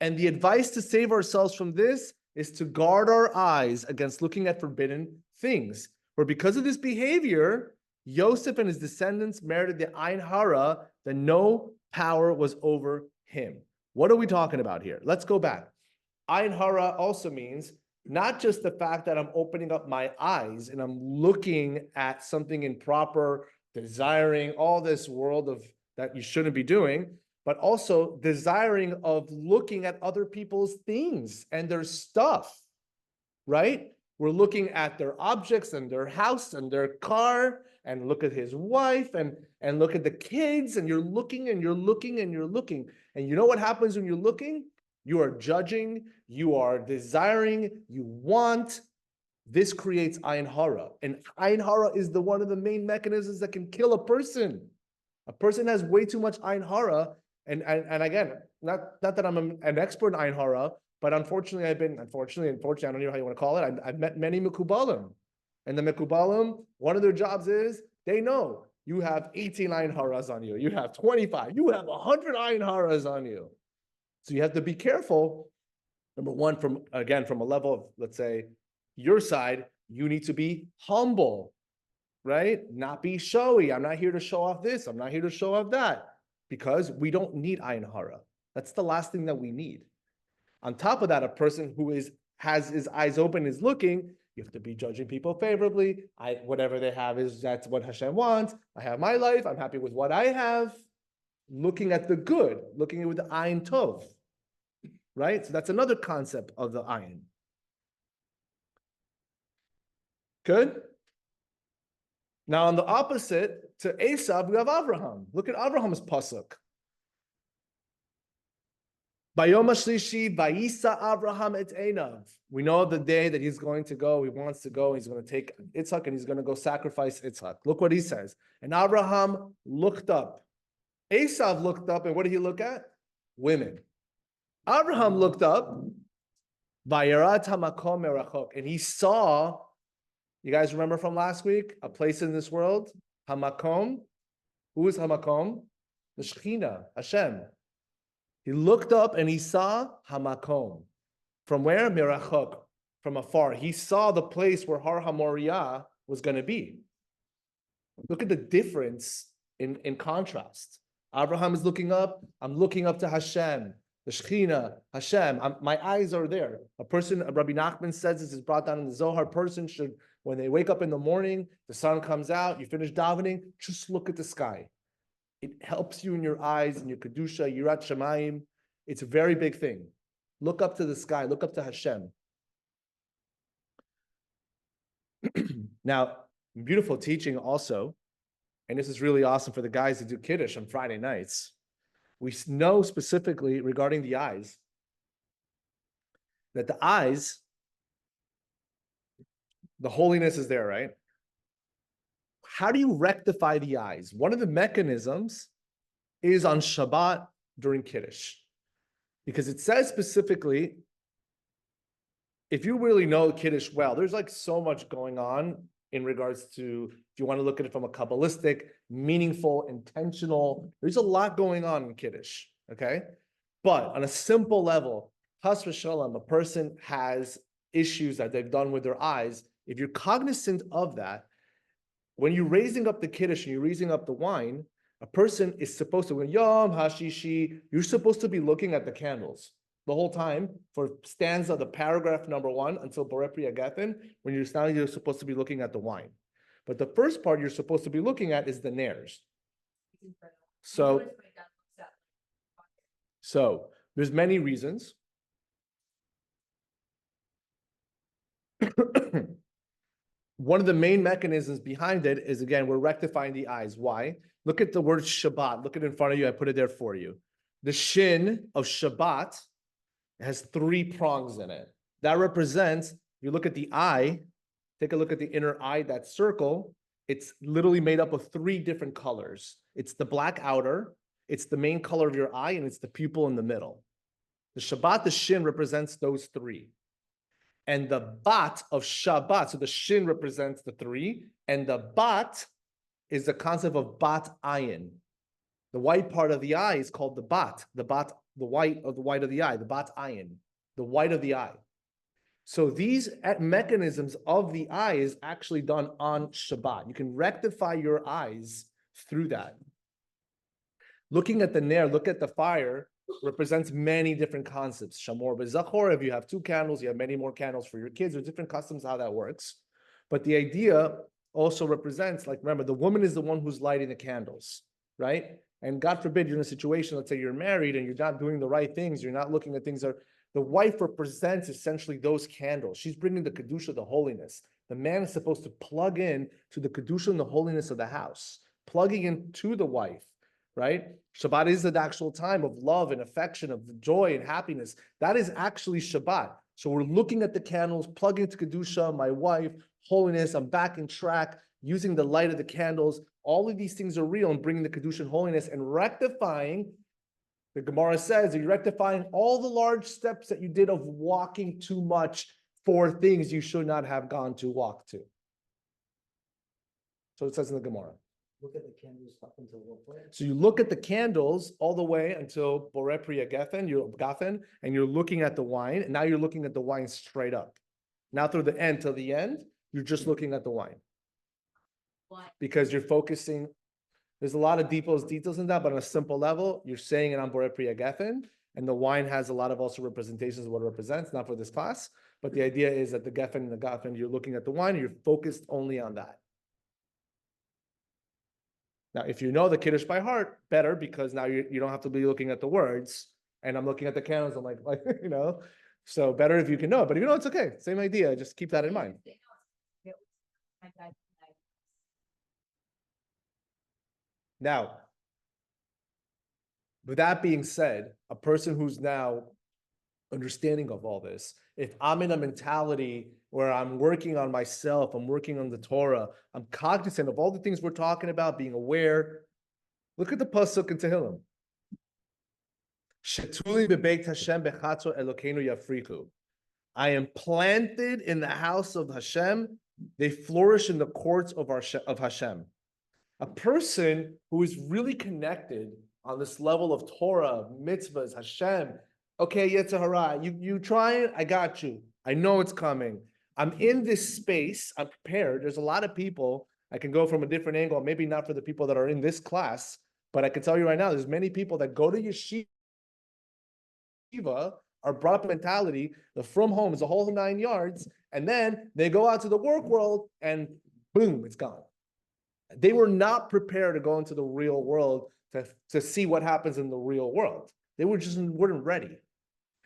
And the advice to save ourselves from this is to guard our eyes against looking at forbidden things. For because of this behavior, Yosef and his descendants merited the ayin hara, that no power was over him. What are we talking about here? Let's go back. Ayin hara also means not just the fact that I'm opening up my eyes and I'm looking at something improper, desiring all this world of that you shouldn't be doing, but also desiring of looking at other people's things and their stuff, right? We're looking at their objects and their house and their car, and look at his wife and look at the kids, and you're looking and you're looking and you're looking. And you know what happens when you're looking? You are judging, you are desiring, you want. This creates ayin hara. And ayin hara is one of the main mechanisms that can kill a person. A person has way too much ayin hara. And again, not that I'm an expert in ayin hara, but unfortunately, unfortunately, I don't know how you want to call it. I've met many mekubalim. And the mekubalim, one of their jobs is they know you have 18 ayin haras on you. You have 25. You have 100 ayin haras on you. So you have to be careful. Number one, from a level of, let's say, your side, you need to be humble, right? Not be showy. I'm not here to show off this. I'm not here to show off that, because we don't need ayin hara. That's the last thing that we need. On top of that, a person who has his eyes open, is looking, you have to be judging people favorably. Whatever they have that's what Hashem wants. I have my life. I'm happy with what I have. Looking at the good, looking at it with the ayin tov, right? So that's another concept of the ayin. Good. Now, on the opposite to Esav, we have Abraham. Look at Abraham's pasuk. Bayom HaShlishi, Vayisa Abraham et Einav. We know the day that he's going to go. He wants to go. He's going to take Yitzhak and he's going to go sacrifice Yitzhak. Look what he says. And Abraham looked up. Esav looked up, and what did he look at? Women. Abraham looked up. Vayerat hamakom merachok, and he saw. You guys remember from last week? A place in this world, Hamakom. Who is Hamakom? The Shekhinah, Hashem. He looked up and he saw Hamakom. From where? Mirachok, from afar. He saw the place where Har HaMoriah was going to be. Look at the difference in contrast. Abraham is looking up. I'm looking up to Hashem. The Shekhinah, Hashem. My eyes are there. A person, Rabbi Nachman says, this is brought down in the Zohar, a person should, when they wake up in the morning, the sun comes out, you finish davening, just look at the sky. It helps you in your eyes, in your Kedusha, Yirat Shamayim. It's a very big thing. Look up to the sky, look up to Hashem. Now, beautiful teaching also, and this is really awesome for the guys who do Kiddush on Friday nights. We know specifically regarding the eyes, that the eyes, the holiness is there, right? How do you rectify the eyes? One of the mechanisms is on Shabbat during Kiddush. Because it says specifically, if you really know Kiddush well, there's like so much going on in regards to, if you want to look at it from a Kabbalistic, meaningful, intentional, there's a lot going on in Kiddush, okay? But on a simple level, Chas v'shalom, a person has issues that they've done with their eyes. If you're cognizant of that, when you're raising up the Kiddush and you're raising up the wine, a person is supposed to, when Yom HaShishi, you're supposed to be looking at the candles the whole time for stanza, the paragraph number 1 until Borei Pri Hagafen. When you're standing, you're supposed to be looking at the wine. But the first part you're supposed to be looking at is the nairs. So there's many reasons. One of the main mechanisms behind it is, again, we're rectifying the eyes. Why? Look at the word Shabbat. Look at it in front of you. I put it there for you. The shin of Shabbat has 3 prongs in it. That represents, if you look at the eye, take a look at the inner eye, that circle, it's literally made up of 3 different colors. It's the black outer, it's the main color of your eye, and it's the pupil in the middle. The Shabbat, the shin, represents those 3. And the bat of Shabbat, so the shin represents the 3, and the bat is the concept of bat ayin. The white part of the eye is called the bat, the white of the eye, the bat ayin, the white of the eye. So these mechanisms of the eye is actually done on Shabbat. You can rectify your eyes through that. Looking at the nair, look at the fire, represents many different concepts. Shamor b'zachor, if you have 2 candles, you have many more candles for your kids. There's different customs how that works. But the idea also represents, like, remember, the woman is the one who's lighting the candles, right? And God forbid you're in a situation, let's say you're married and you're not doing the right things, you're not looking at things that the wife represents essentially those candles. She's bringing the Kedusha, the holiness. The man is supposed to plug in to the kedusha and the holiness of the house, plugging into the wife, right? Shabbat is the actual time of love and affection, of joy and happiness. That is actually Shabbat. So we're looking at the candles, plugging to kedusha, my wife, holiness. I'm back in track, using the light of the candles. All of these things are real and bringing the kedusha and holiness and rectifying. The Gemara says, you're rectifying all the large steps that you did of walking too much for things you should not have gone to walk to. So it says in the Gemara. Look at the candles up until what point? So you look at the candles all the way until Borei Pri Gafen, and you're looking at the wine, and now you're looking at the wine straight up. Now through the end till the end, you're just looking at the wine. Why? Because you're focusing, there's a lot of details in that, but on a simple level, you're saying it on Borei Pri Gafen, and the wine has a lot of also representations of what it represents, not for this class, but the idea is that the Geffen and the Gafen, you're looking at the wine, and you're focused only on that. Now, if you know the Kiddush by heart, better, because now you don't have to be looking at the words, and I'm looking at the candles, I'm like, so better if you can know it, but if you know, it's okay, same idea, just keep that in mind. Now, with that being said, a person who's now understanding of all this, if I'm in a mentality where I'm working on myself, I'm working on the Torah, I'm cognizant of all the things we're talking about, being aware, look at the pasuk in Tehillim. Shetuli bebeit Hashem bechatzor Elokeinu yafriku. I am planted in the house of Hashem. They flourish in the courts of Hashem. A person who is really connected on this level of Torah, mitzvahs, Hashem. Okay, Yetzer Hara, you try it, I got you. I know it's coming. I'm in this space, I'm prepared. There's a lot of people, I can go from a different angle, maybe not for the people that are in this class, but I can tell you right now, there's many people that go to yeshiva, are brought up mentality, the from home is a whole 9 yards, and then they go out to the work world and boom, it's gone. They were not prepared to go into the real world to see what happens in the real world. They weren't ready.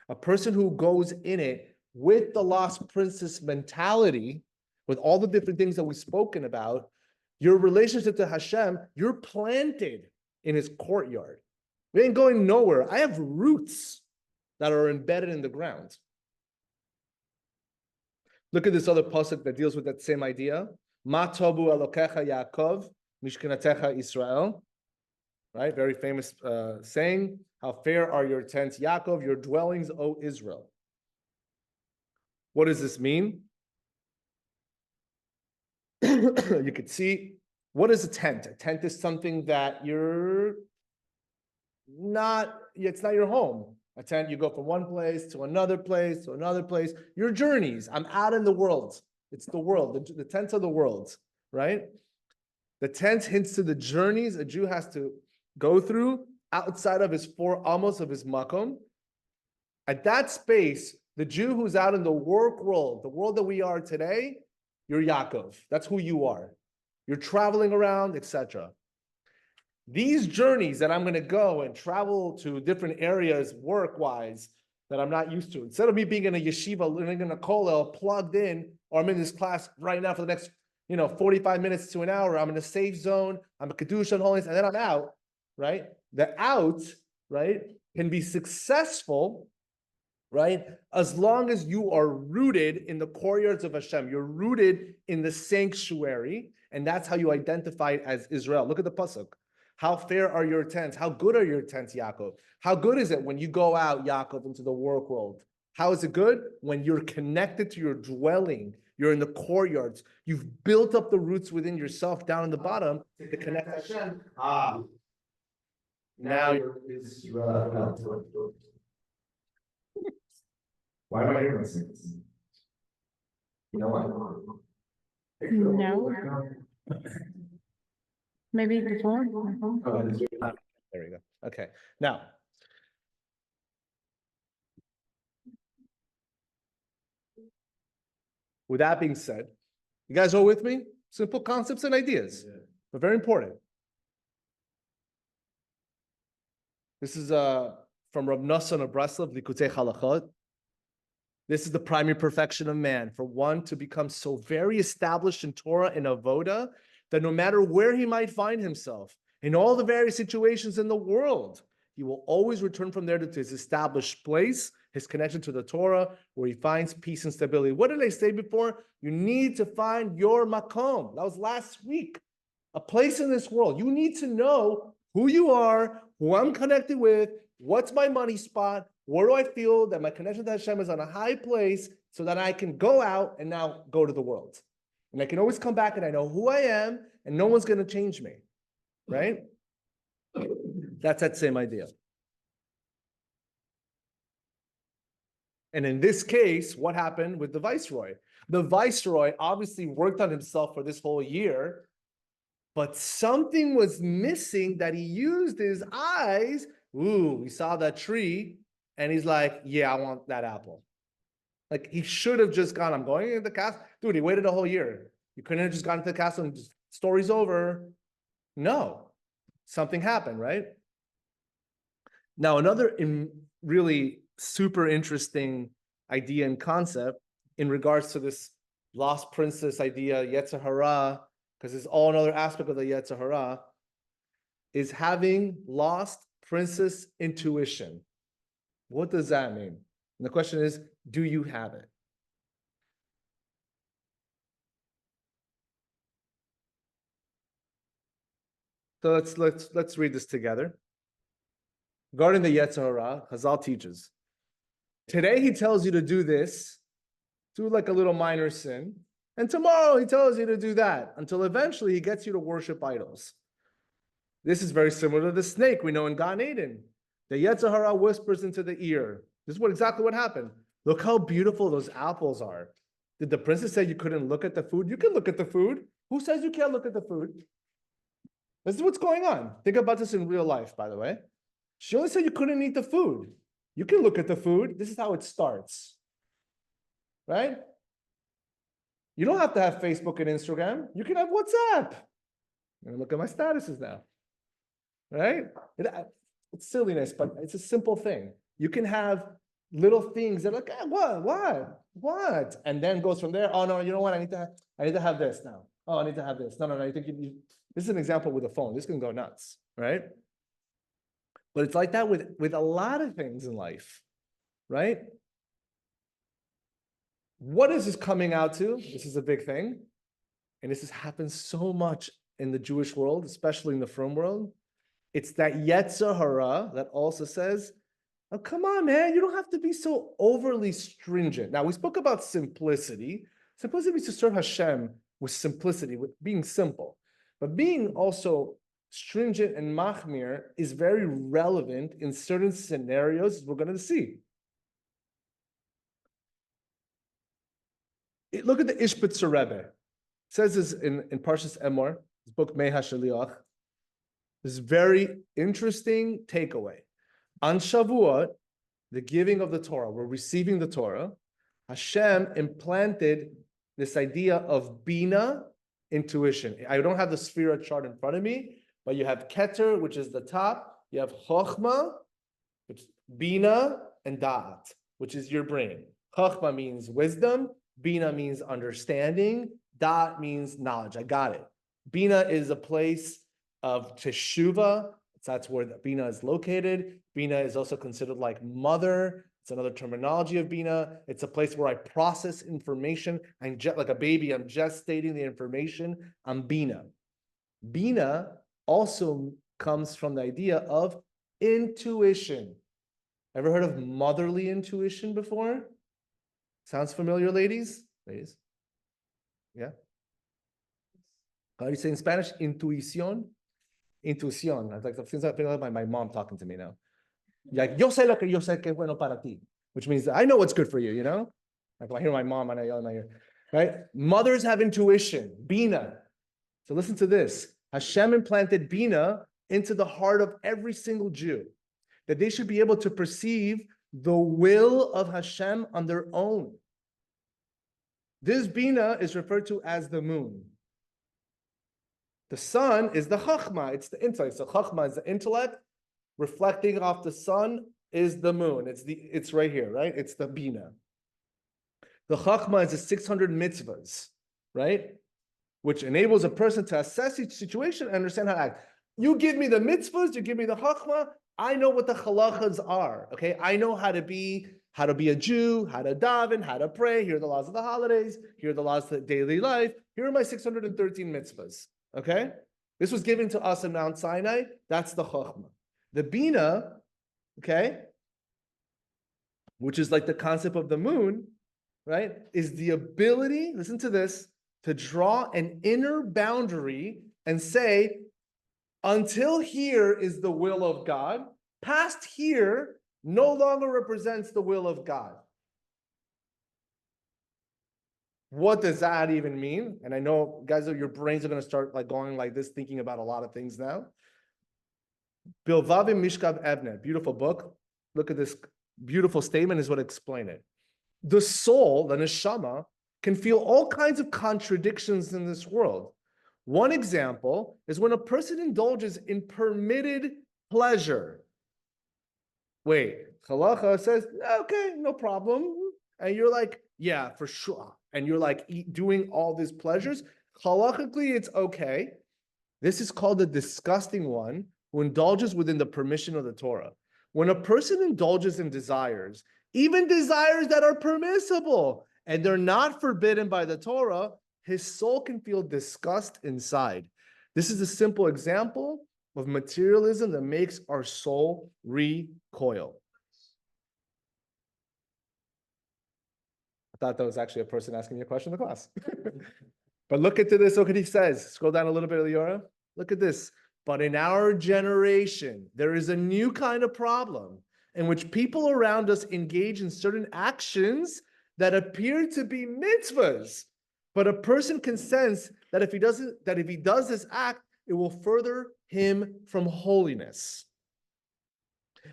A person who goes in it with the lost princess mentality, with all the different things that we've spoken about, your relationship to Hashem, you're planted in his courtyard. We ain't going nowhere. I have roots that are embedded in the ground. Look at this other pasuk that deals with that same idea. Ma tobu Elokecha Yaakov, Mishkenatecha Israel. Right, very famous saying. How fair are your tents, Yaakov, your dwellings, O Israel. What does this mean? You could see, what is a tent? A tent is something that it's not your home. A tent, you go from one place to another place to another place. Your journeys, I'm out in the world. It's the world, the tents of the world, right? The tent hints to the journeys a Jew has to go through outside of his four amos of his makom. At that space, the Jew who's out in the work world, the world that we are today, you're Yaakov. That's who you are. You're traveling around, etc. These journeys that I'm going to go and travel to different areas work-wise that I'm not used to, instead of me being in a yeshiva, living in a kollel, plugged in, or I'm in this class right now for the next 45 minutes to an hour, I'm in a safe zone, I'm a kedusha and holiness, and then I'm out, right? The out, right, can be successful, right, as long as you are rooted in the courtyards of Hashem. You're rooted in the sanctuary, and that's how you identify it as Israel. Look at the pasuk. How fair are your tents? How good are your tents, Yaakov? How good is it when you go out, Yaakov, into the work world? How is it good? When you're connected to your dwelling, you're in the courtyards. You've built up the roots within yourself down in the bottom to connect to Hashem. Now you're Israel. Why am I hearing this? You know what? No. Maybe before. There we go. Okay. Now, with that being said, you guys all with me? Simple concepts and ideas, but very important. This is from Rav Nosson of Breslov, Likutei Halachot. This is the primary perfection of man, for one to become so very established in Torah and Avoda that no matter where he might find himself, in all the various situations in the world, he will always return from there to his established place, his connection to the Torah, where he finds peace and stability. What did I say before? You need to find your makom. That was last week. A place in this world. You need to know who you are, who I'm connected with, what's my money spot, where do I feel that my connection to Hashem is on a high place so that I can go out and now go to the world. And I can always come back and I know who I am and no one's going to change me, right? That's that same idea. And in this case, what happened with the viceroy? The viceroy obviously worked on himself for this whole year, but something was missing that he used his eyes. Ooh, he saw that tree and he's like, yeah, I want that apple. Like he should have just gone, I'm going into the castle. Dude, he waited a whole year. You couldn't have just gone into the castle and just, story's over. No, something happened, right? Now, another really super interesting idea and concept in regards to this lost princess idea, Yetzer Hara, because it's all another aspect of the Yetzer Hara, is having lost princess intuition. What does that mean? And the question is, do you have it? So let's read this together. Regarding the Yetzer Hara, Chazal teaches. Today he tells you to do this, do like a little minor sin, and tomorrow he tells you to do that, until eventually he gets you to worship idols. This is very similar to the snake we know in Gan Eden. The Yetzer Hara whispers into the ear. This is exactly what happened. Look how beautiful those apples are. Did the princess say you couldn't look at the food? You can look at the food. Who says you can't look at the food? This is what's going on. Think about this in real life, by the way. She only said you couldn't eat the food. You can look at the food. This is how it starts. Right? You don't have to have Facebook and Instagram. You can have WhatsApp. I'm going to look at my statuses now. Right? It's silliness, but it's a simple thing. You can have little things that are like, what? And then goes from there. Oh no, you know what? I need to have this now. Oh, I need to have this. No. I think this is an example with a phone. This can go nuts, right? But it's like that with a lot of things in life, right? What is this coming out to? This is a big thing. And this has happened so much in the Jewish world, especially in the frum world. It's that Yetzer Hara that also says, oh, come on, man, you don't have to be so overly stringent. Now, we spoke about simplicity. Simplicity means to serve Hashem with simplicity, with being simple. But being also stringent and machmir is very relevant in certain scenarios, as we're going to see. Look at the Ishbitzer Rebbe. It says this in Parshas Emor, his book Mei HaShaliach. This very interesting takeaway. On Shavuot, the giving of the Torah, we're receiving the Torah, Hashem implanted this idea of Bina, intuition. I don't have the Sphira chart in front of me, but you have Keter, which is the top, you have Chochma, which is Bina, and Da'at, which is your brain. Chochma means wisdom, Bina means understanding, Da'at means knowledge. I got it. Bina is a place of Teshuvah. That's where the Bina is located. Bina is also considered like mother. It's another terminology of Bina. It's a place where I process information. I'm just like a baby. I'm gestating the information. I'm Bina. Bina also comes from the idea of intuition. Ever heard of motherly intuition before? Sounds familiar, ladies? Ladies? Yeah? How do you say in Spanish? Intuición? Intuición. I feel like my mom talking to me now. Like, yo sé lo que yo sé que es bueno para ti, which means I know what's good for you, you know? Like if I hear my mom and I yell in my ear, right? Mothers have intuition, Bina. So listen to this. Hashem implanted Bina into the heart of every single Jew, that they should be able to perceive the will of Hashem on their own. This Bina is referred to as the moon. The sun is the Chachma, it's the intellect. So Chachma is the intellect, reflecting off the sun is the moon. It's right here, right? It's the Bina. The Chachma is the 600 mitzvahs, right? Which enables a person to assess each situation and understand how to act. You give me the mitzvahs, you give me the Chachma, I know what the halachas are, okay? I know how to be a Jew, how to daven, how to pray. Here are the laws of the holidays. Here are the laws of the daily life. Here are my 613 mitzvahs, okay? This was given to us in Mount Sinai. That's the Chachma. The Bina, okay, which is like the concept of the moon, right, is the ability, listen to this, to draw an inner boundary and say, until here is the will of God, past here no longer represents the will of God. What does that even mean? And I know, guys, your brains are going to start like going like this, thinking about a lot of things now. Bilvavim Mishkav Evne, beautiful book. Look at this beautiful statement is what explain it. The soul, the neshama, can feel all kinds of contradictions in this world. One example is when a person indulges in permitted pleasure. Wait, halacha says, okay, no problem. And you're like, yeah, for sure. And you're like doing all these pleasures. Halachically, it's okay. This is called the disgusting one who indulges within the permission of the Torah. When a person indulges in desires, even desires that are permissible, and they're not forbidden by the Torah, his soul can feel disgust inside. This is a simple example of materialism that makes our soul recoil. I thought that was actually a person asking me a question in the class. But look at this, look what he says. Scroll down a little bit, Liora. Look at this. But in our generation, there is a new kind of problem in which people around us engage in certain actions that appear to be mitzvahs, but a person can sense that if he does this act, it will further him from holiness.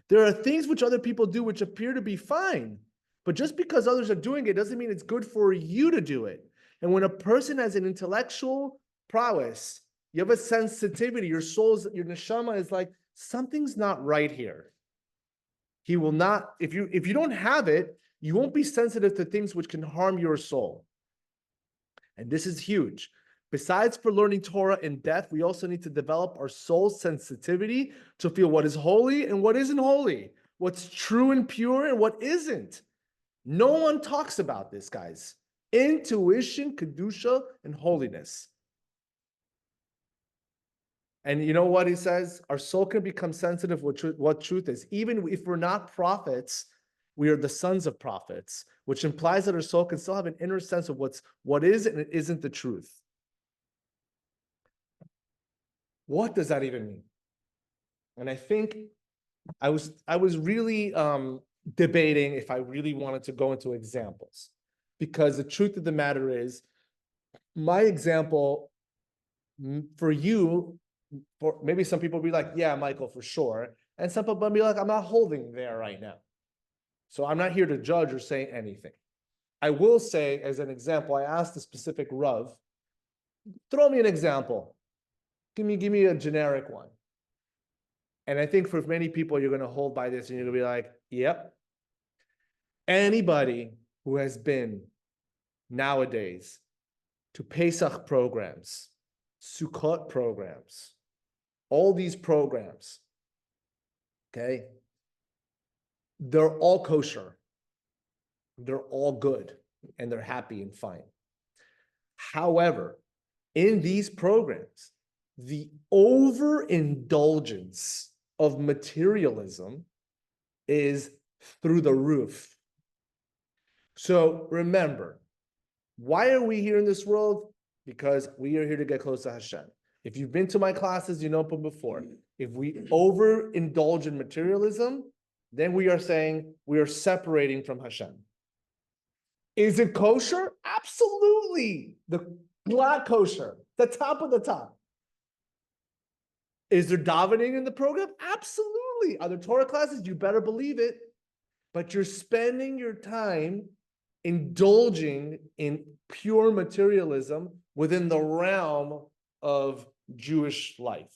There are things which other people do which appear to be fine, but just because others are doing it doesn't mean it's good for you to do it. And when a person has an intellectual prowess, you have a sensitivity, your neshama is like, something's not right here. He will not, if you don't have it, you won't be sensitive to things which can harm your soul. And this is huge. Besides for learning Torah in depth, we also need to develop our soul sensitivity to feel what is holy and what isn't holy, what's true and pure and what isn't. No one talks about this, guys. Intuition, kedusha, and holiness. And you know what he says? Our soul can become sensitive to what truth is. Even if we're not prophets, we are the sons of prophets, which implies that our soul can still have an inner sense of what is and it isn't the truth. What does that even mean? And I think I was really debating if I really wanted to go into examples, because the truth of the matter is, my example for you, for maybe some people will be like, yeah, Michael, for sure. And some people will be like, I'm not holding there right now. So I'm not here to judge or say anything. I will say, as an example, I asked a specific Rav, throw me an example. Give me a generic one. And I think for many people, you're going to hold by this and you're going to be like, yep. Anybody who has been nowadays to Pesach programs, Sukkot programs, all these programs, okay, they're all kosher. They're all good and they're happy and fine. However, in these programs, the overindulgence of materialism is through the roof. So remember, why are we here in this world? Because we are here to get close to Hashem. If you've been to my classes, you know from before, if we overindulge in materialism, then we are saying we are separating from Hashem. Is it kosher? Absolutely. The glad kosher, the top of the top. Is there davening in the program? Absolutely. Are there Torah classes? You better believe it. But you're spending your time indulging in pure materialism within the realm of Jewish life.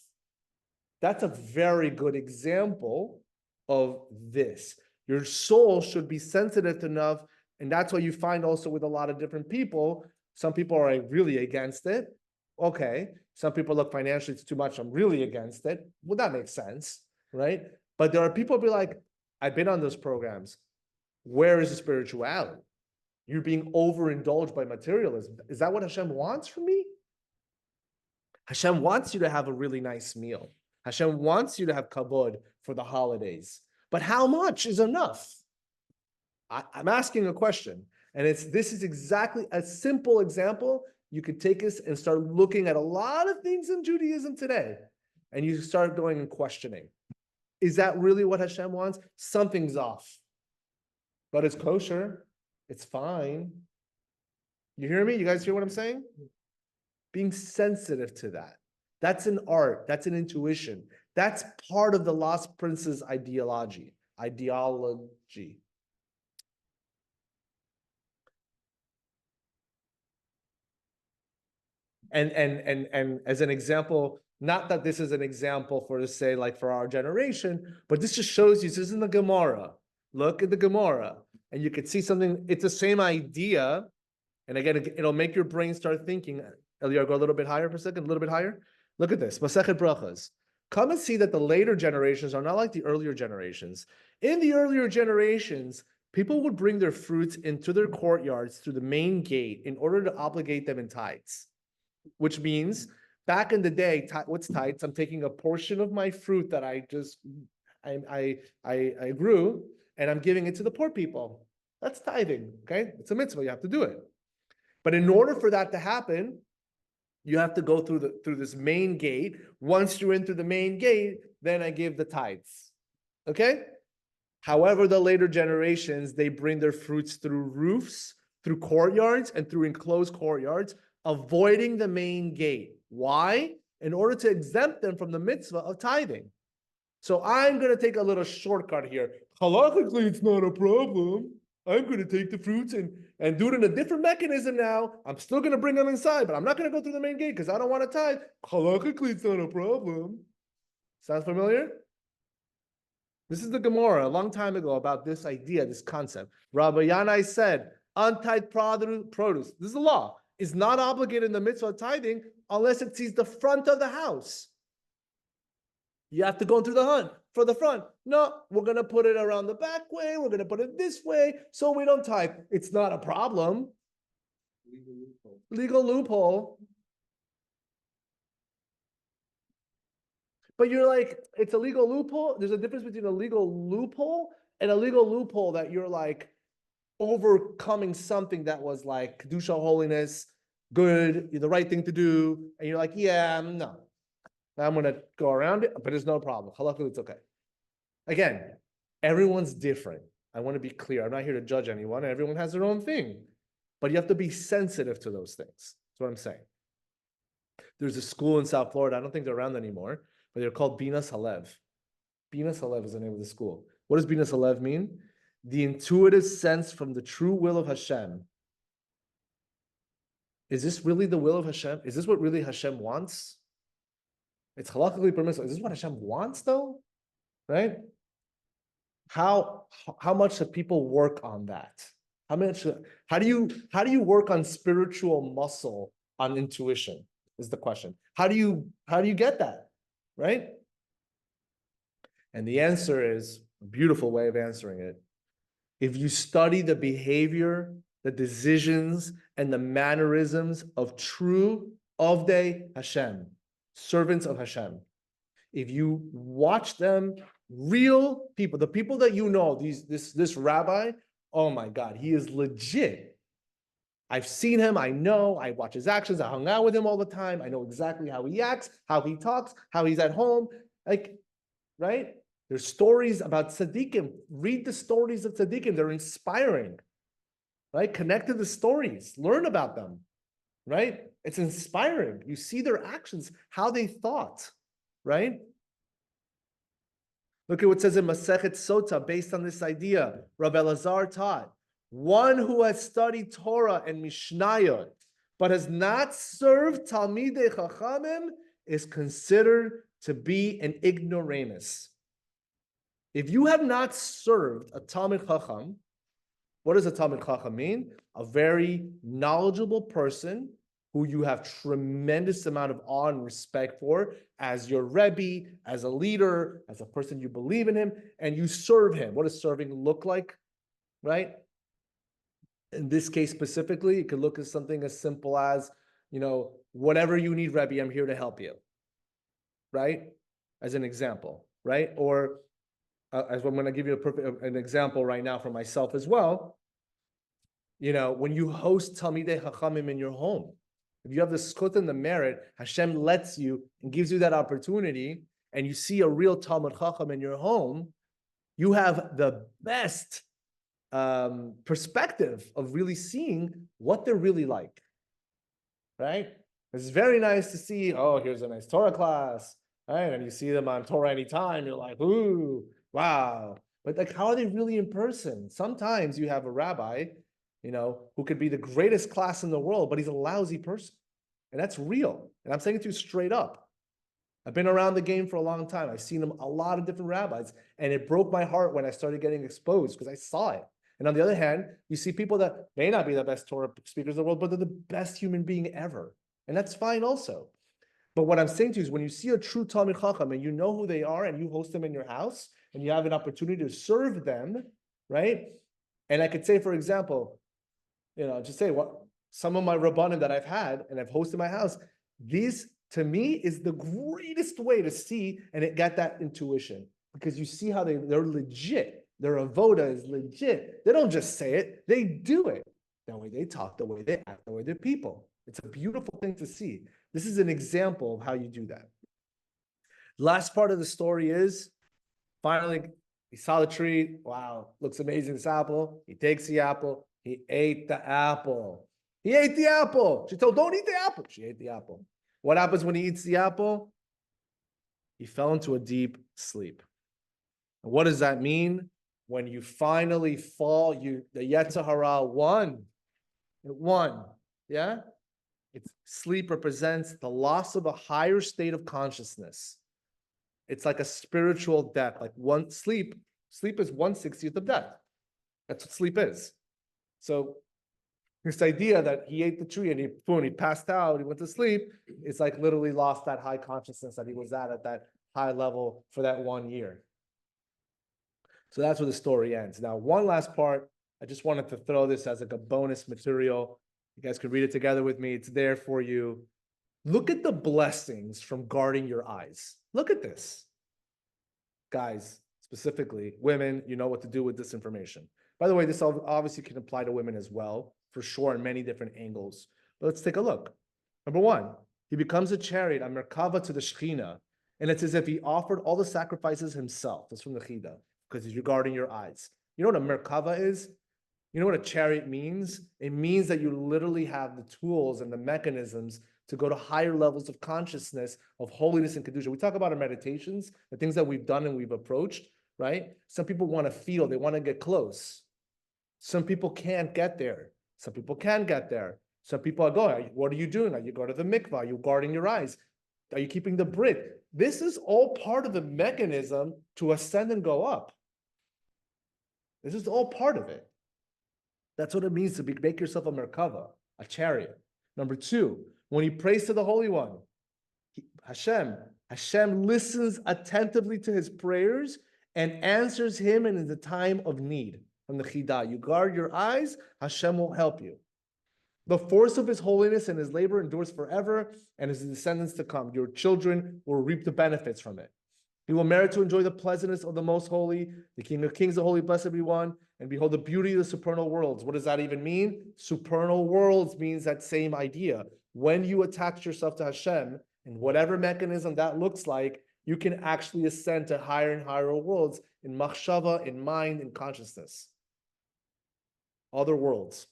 That's a very good example of this. Your soul should be sensitive enough And that's what you find also with a lot of different people. Some people are really against it. Okay. Some people look financially, it's too much. I'm really against it. Well, that makes sense, right? But there are people who be like, I've been on those programs. Where is the spirituality? You're being overindulged by materialism. Is that what Hashem wants from me? Hashem wants you to have a really nice meal. Hashem wants you to have kabod for the holidays. But how much is enough? I'm asking a question. And this is exactly a simple example. You could take this and start looking at a lot of things in Judaism today. And you start going and questioning. Is that really what Hashem wants? Something's off. But it's kosher. It's fine. You hear me? You guys hear what I'm saying? Being sensitive to that. That's an art. That's an intuition. That's part of the Lost Prince's ideology. And as an example, not that this is an example for to say like for our generation, but this just shows you this is in the Gemara. Look at the Gemara, and you could see something. It's the same idea, and again, it'll make your brain start thinking. Eliyahu, go a little bit higher for a second, a little bit higher. Look at this, Masechet Brachas. Come and see that the later generations are not like the earlier generations. In the earlier generations, people would bring their fruits into their courtyards through the main gate in order to obligate them in tithes. Which means back in the day, what's tithes? I'm taking a portion of my fruit that I grew, and I'm giving it to the poor people. That's tithing, okay? It's a mitzvah, you have to do it. But in order for that to happen, you have to go through this main gate. Once you're in through the main gate, then I give the tithes, okay? However, the later generations, they bring their fruits through roofs, through courtyards, and through enclosed courtyards, avoiding the main gate. Why? In order to exempt them from the mitzvah of tithing. So I'm going to take a little shortcut here. Halakhically, it's not a problem. I'm going to take the fruits and do it in a different mechanism now. I'm still going to bring them inside, but I'm not going to go through the main gate because I don't want to tithe. Halakhically, it's not a problem. Sounds familiar? This is the Gemara a long time ago about this idea, this concept. Rabbi Yanai said, untithed produce, this is the law, is not obligated in the mitzvah of tithing unless it sees the front of the house. You have to go through the hunt for the front. No, we're going to put it around the back way. We're going to put it this way so we don't tithe. It's not a problem. Legal loophole. But you're like, it's a legal loophole. There's a difference between a legal loophole and a legal loophole that you're like overcoming something that was like Kedusha, holiness, good, the right thing to do. And you're like, yeah, no. I'm going to go around it, but there's no problem. Halakha, it's okay. Again, everyone's different. I want to be clear. I'm not here to judge anyone. Everyone has their own thing. But you have to be sensitive to those things. That's what I'm saying. There's a school in South Florida. I don't think they're around anymore, but they're called Binas Halev. Binas Halev is the name of the school. What does Binas Halev mean? The intuitive sense from the true will of Hashem. Is this really the will of Hashem? Is this what really Hashem wants? It's halakhically permissible. Is this what Hashem wants, though? Right? How much do people work on that? How do you work on spiritual muscle on intuition? Is the question. How do you get that? Right? And the answer is a beautiful way of answering it. If you study the behavior, the decisions, and the mannerisms of true Avdei Hashem, servants of Hashem. If you watch them, real people, the people that you know, this rabbi, oh my God, he is legit. I've seen him, I know, I watch his actions, I hung out with him all the time, I know exactly how he acts, how he talks, how he's at home, like, right? There's stories about tzaddikim. Read the stories of tzaddikim, they're inspiring, right? Connect to the stories, learn about them, right? It's inspiring. You see their actions, how they thought, right? Look at what it says in Masechet Sota, based on this idea. Rabbi Elazar taught, one who has studied Torah and Mishnayot, but has not served Talmidei Chachamim, is considered to be an ignoramus. If you have not served a Talmid Chacham, What does a Talmid Chacham mean? A very knowledgeable person who you have tremendous amount of awe and respect for as your Rebbe, as a leader, as a person you believe in him, and you serve him. What does serving look like, right? In this case specifically, it could look at something as simple as, whatever you need, Rebbe, I'm here to help you, right? As an example, right? Or as I'm going to give you an example right now for myself as well. When you host Talmidei Chachamim in your home, if you have the zchut and the merit, Hashem lets you and gives you that opportunity, and you see a real Talmid Chacham in your home, you have the best perspective of really seeing what they're really like, right? It's very nice to see, oh, here's a nice Torah class, right? And you see them on Torah Anytime, you're like, ooh, wow. But like, how are they really in person? Sometimes you have a rabbi, who could be the greatest class in the world, but he's a lousy person. And that's real. And I'm saying it to you straight up. I've been around the game for a long time. I've seen a lot of different rabbis, and it broke my heart when I started getting exposed because I saw it. And on the other hand, you see people that may not be the best Torah speakers in the world, but they're the best human being ever. And that's fine also. But what I'm saying to you is when you see a true Talmid Chacham and you know who they are and you host them in your house and you have an opportunity to serve them, right? And I could say, for example, just say what some of my Rabbanim that I've had and I've hosted my house, these to me is the greatest way to see and get that intuition because you see how they're legit. Their avoda is legit. They don't just say it, they do it. The way they talk, the way they act, the way they're people. It's a beautiful thing to see. This is an example of how you do that. Last part of the story is, finally, he saw the tree. Wow, looks amazing, this apple. He takes the apple. He ate the apple. He ate the apple. She told, don't eat the apple. She ate the apple. What happens when he eats the apple? He fell into a deep sleep. And what does that mean? When you finally fall, the Yetzer Hara won. It won. Yeah? Sleep represents the loss of a higher state of consciousness. It's like a spiritual death. Like sleep is 1/60th of death. That's what sleep is. So this idea that he ate the tree and he passed out, he went to sleep, it's like literally lost that high consciousness that he was at that high level for that 1 year. So that's where the story ends. Now, one last part, I just wanted to throw this as like a bonus material. You guys can read it together with me. It's there for you. Look at the blessings from guarding your eyes. Look at this. Guys, specifically, women, you know what to do with this information. By the way, this obviously can apply to women as well, for sure, in many different angles. But let's take a look. Number one, he becomes a chariot, a merkava to the Shekhinah, and it's as if he offered all the sacrifices himself. That's from the Chida, because he's regarding your eyes. You know what a merkava is? You know what a chariot means? It means that you literally have the tools and the mechanisms to go to higher levels of consciousness, of holiness and kedusha. We talk about our meditations, the things that we've done and we've approached, right? Some people want to feel, they want to get close. Some people can't get there. Some people can get there. Some people are going, what are you doing? Are you going to the mikvah? Are you guarding your eyes? Are you keeping the brit? This is all part of the mechanism to ascend and go up. This is all part of it. That's what it means to make yourself a merkava, a chariot. Number two, when he prays to the Holy One, Hashem listens attentively to his prayers and answers him in the time of need. From the Chidah, you guard your eyes, Hashem will help you. The force of his holiness and his labor endures forever, and his descendants to come. Your children will reap the benefits from it. You will merit to enjoy the pleasantness of the Most Holy, the King of Kings, the Holy, blessed be one, and behold the beauty of the supernal worlds. What does that even mean? Supernal worlds means that same idea. When you attach yourself to Hashem, and whatever mechanism that looks like, you can actually ascend to higher and higher worlds in machshava, in mind, in consciousness. Other worlds.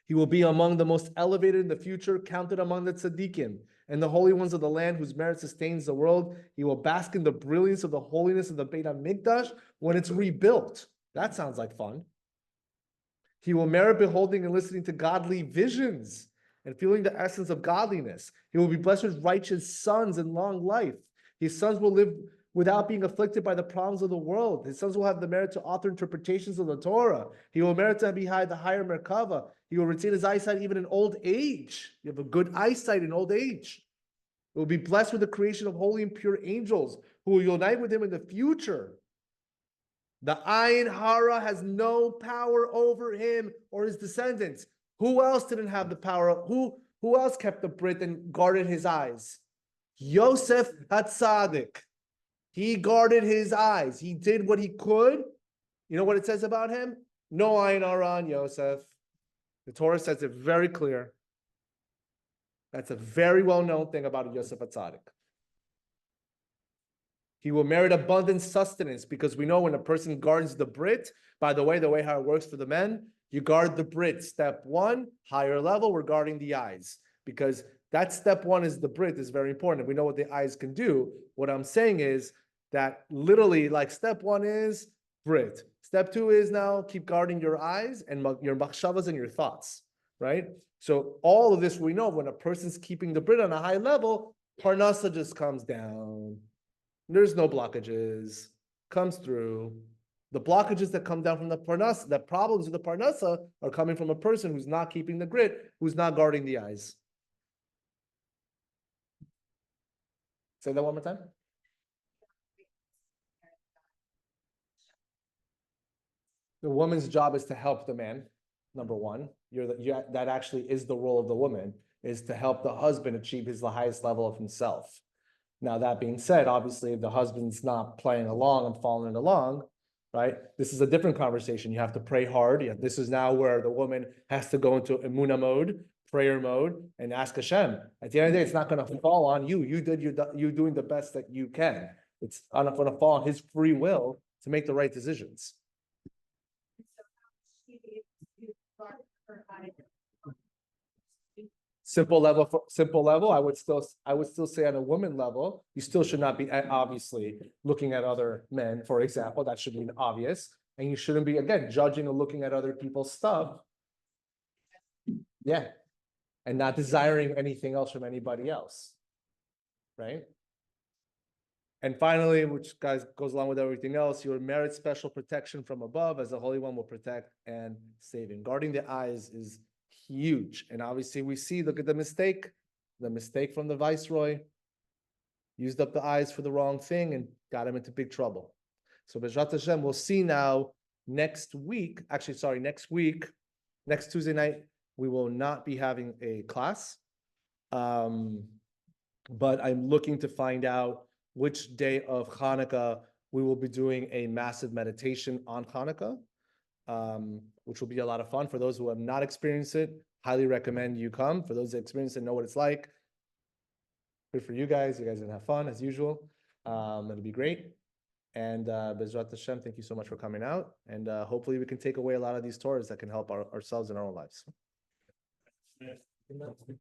He will be among the most elevated in the future, counted among the tzaddikim and the holy ones of the land whose merit sustains the world. He will bask in the brilliance of the holiness of the Beit HaMikdash when it's rebuilt. That sounds like fun. He will merit beholding and listening to godly visions and feeling the essence of godliness. He will be blessed with righteous sons and long life. His sons will without being afflicted by the problems of the world. His sons will have the merit to author interpretations of the Torah. He will merit to be the higher Merkava. He will retain his eyesight even in old age. You have a good eyesight in old age. He will be blessed with the creation of holy and pure angels who will unite with him in the future. The Ayin Hara has no power over him or his descendants. Who else didn't have the power? Who else kept the Brit and guarded his eyes? Yosef Hatzadik. He guarded his eyes. He did what he could. You know what it says about him? No Ayin Hara on Yosef. The Torah says it very clear. That's a very well-known thing about Yosef Hatzadik. He will merit abundant sustenance because we know when a person guards the Brit, by the way how it works for the men, you guard the Brit. Step one, higher level, we're guarding the eyes. Because that step one is the Brit is very important. We know what the eyes can do. What I'm saying is that literally, like step one is Brit. Step two is now keep guarding your eyes and your machshavas and your thoughts, right? So all of this we know when a person's keeping the Brit on a high level, Parnasa just comes down. There's no blockages, comes through. The blockages that come down from the Parnasa, the problems with the Parnasa are coming from a person who's not keeping the grit, who's not guarding the eyes. Say that one more time. The woman's job is to help the man, number one. That actually is the role of the woman, is to help the husband achieve the highest level of himself. Now, that being said, obviously, if the husband's not playing along and following along, right? This is a different conversation. You have to pray hard. This is now where the woman has to go into Emunah mode, prayer mode, and ask Hashem. At the end of the day, it's not going to fall on you. You doing the best that you can. It's not going to fall on his free will to make the right decisions. Simple level. I would still say on a woman level, you still should not be obviously looking at other men, for example. That should be obvious, and you shouldn't be again judging or looking at other people's stuff. Yeah, and not desiring anything else from anybody else, right? And finally, which guys goes along with everything else, you will merit special protection from above, as the Holy One will protect and save him. Guarding the eyes is huge. And obviously we see, look at the mistake from the viceroy, used up the eyes for the wrong thing and got him into big trouble. So B'ezrat Hashem, we'll see now next week, next Tuesday night, we will not be having a class. But I'm looking to find out which day of Hanukkah we will be doing a massive meditation on Hanukkah. Which will be a lot of fun. For those who have not experienced it, highly recommend you come. For those that experience it and know what it's like, good for you guys. You guys are gonna have fun as usual. It'll be great. And B'ezrat Hashem, thank you so much for coming out. And hopefully we can take away a lot of these Torahs that can help ourselves in our own lives.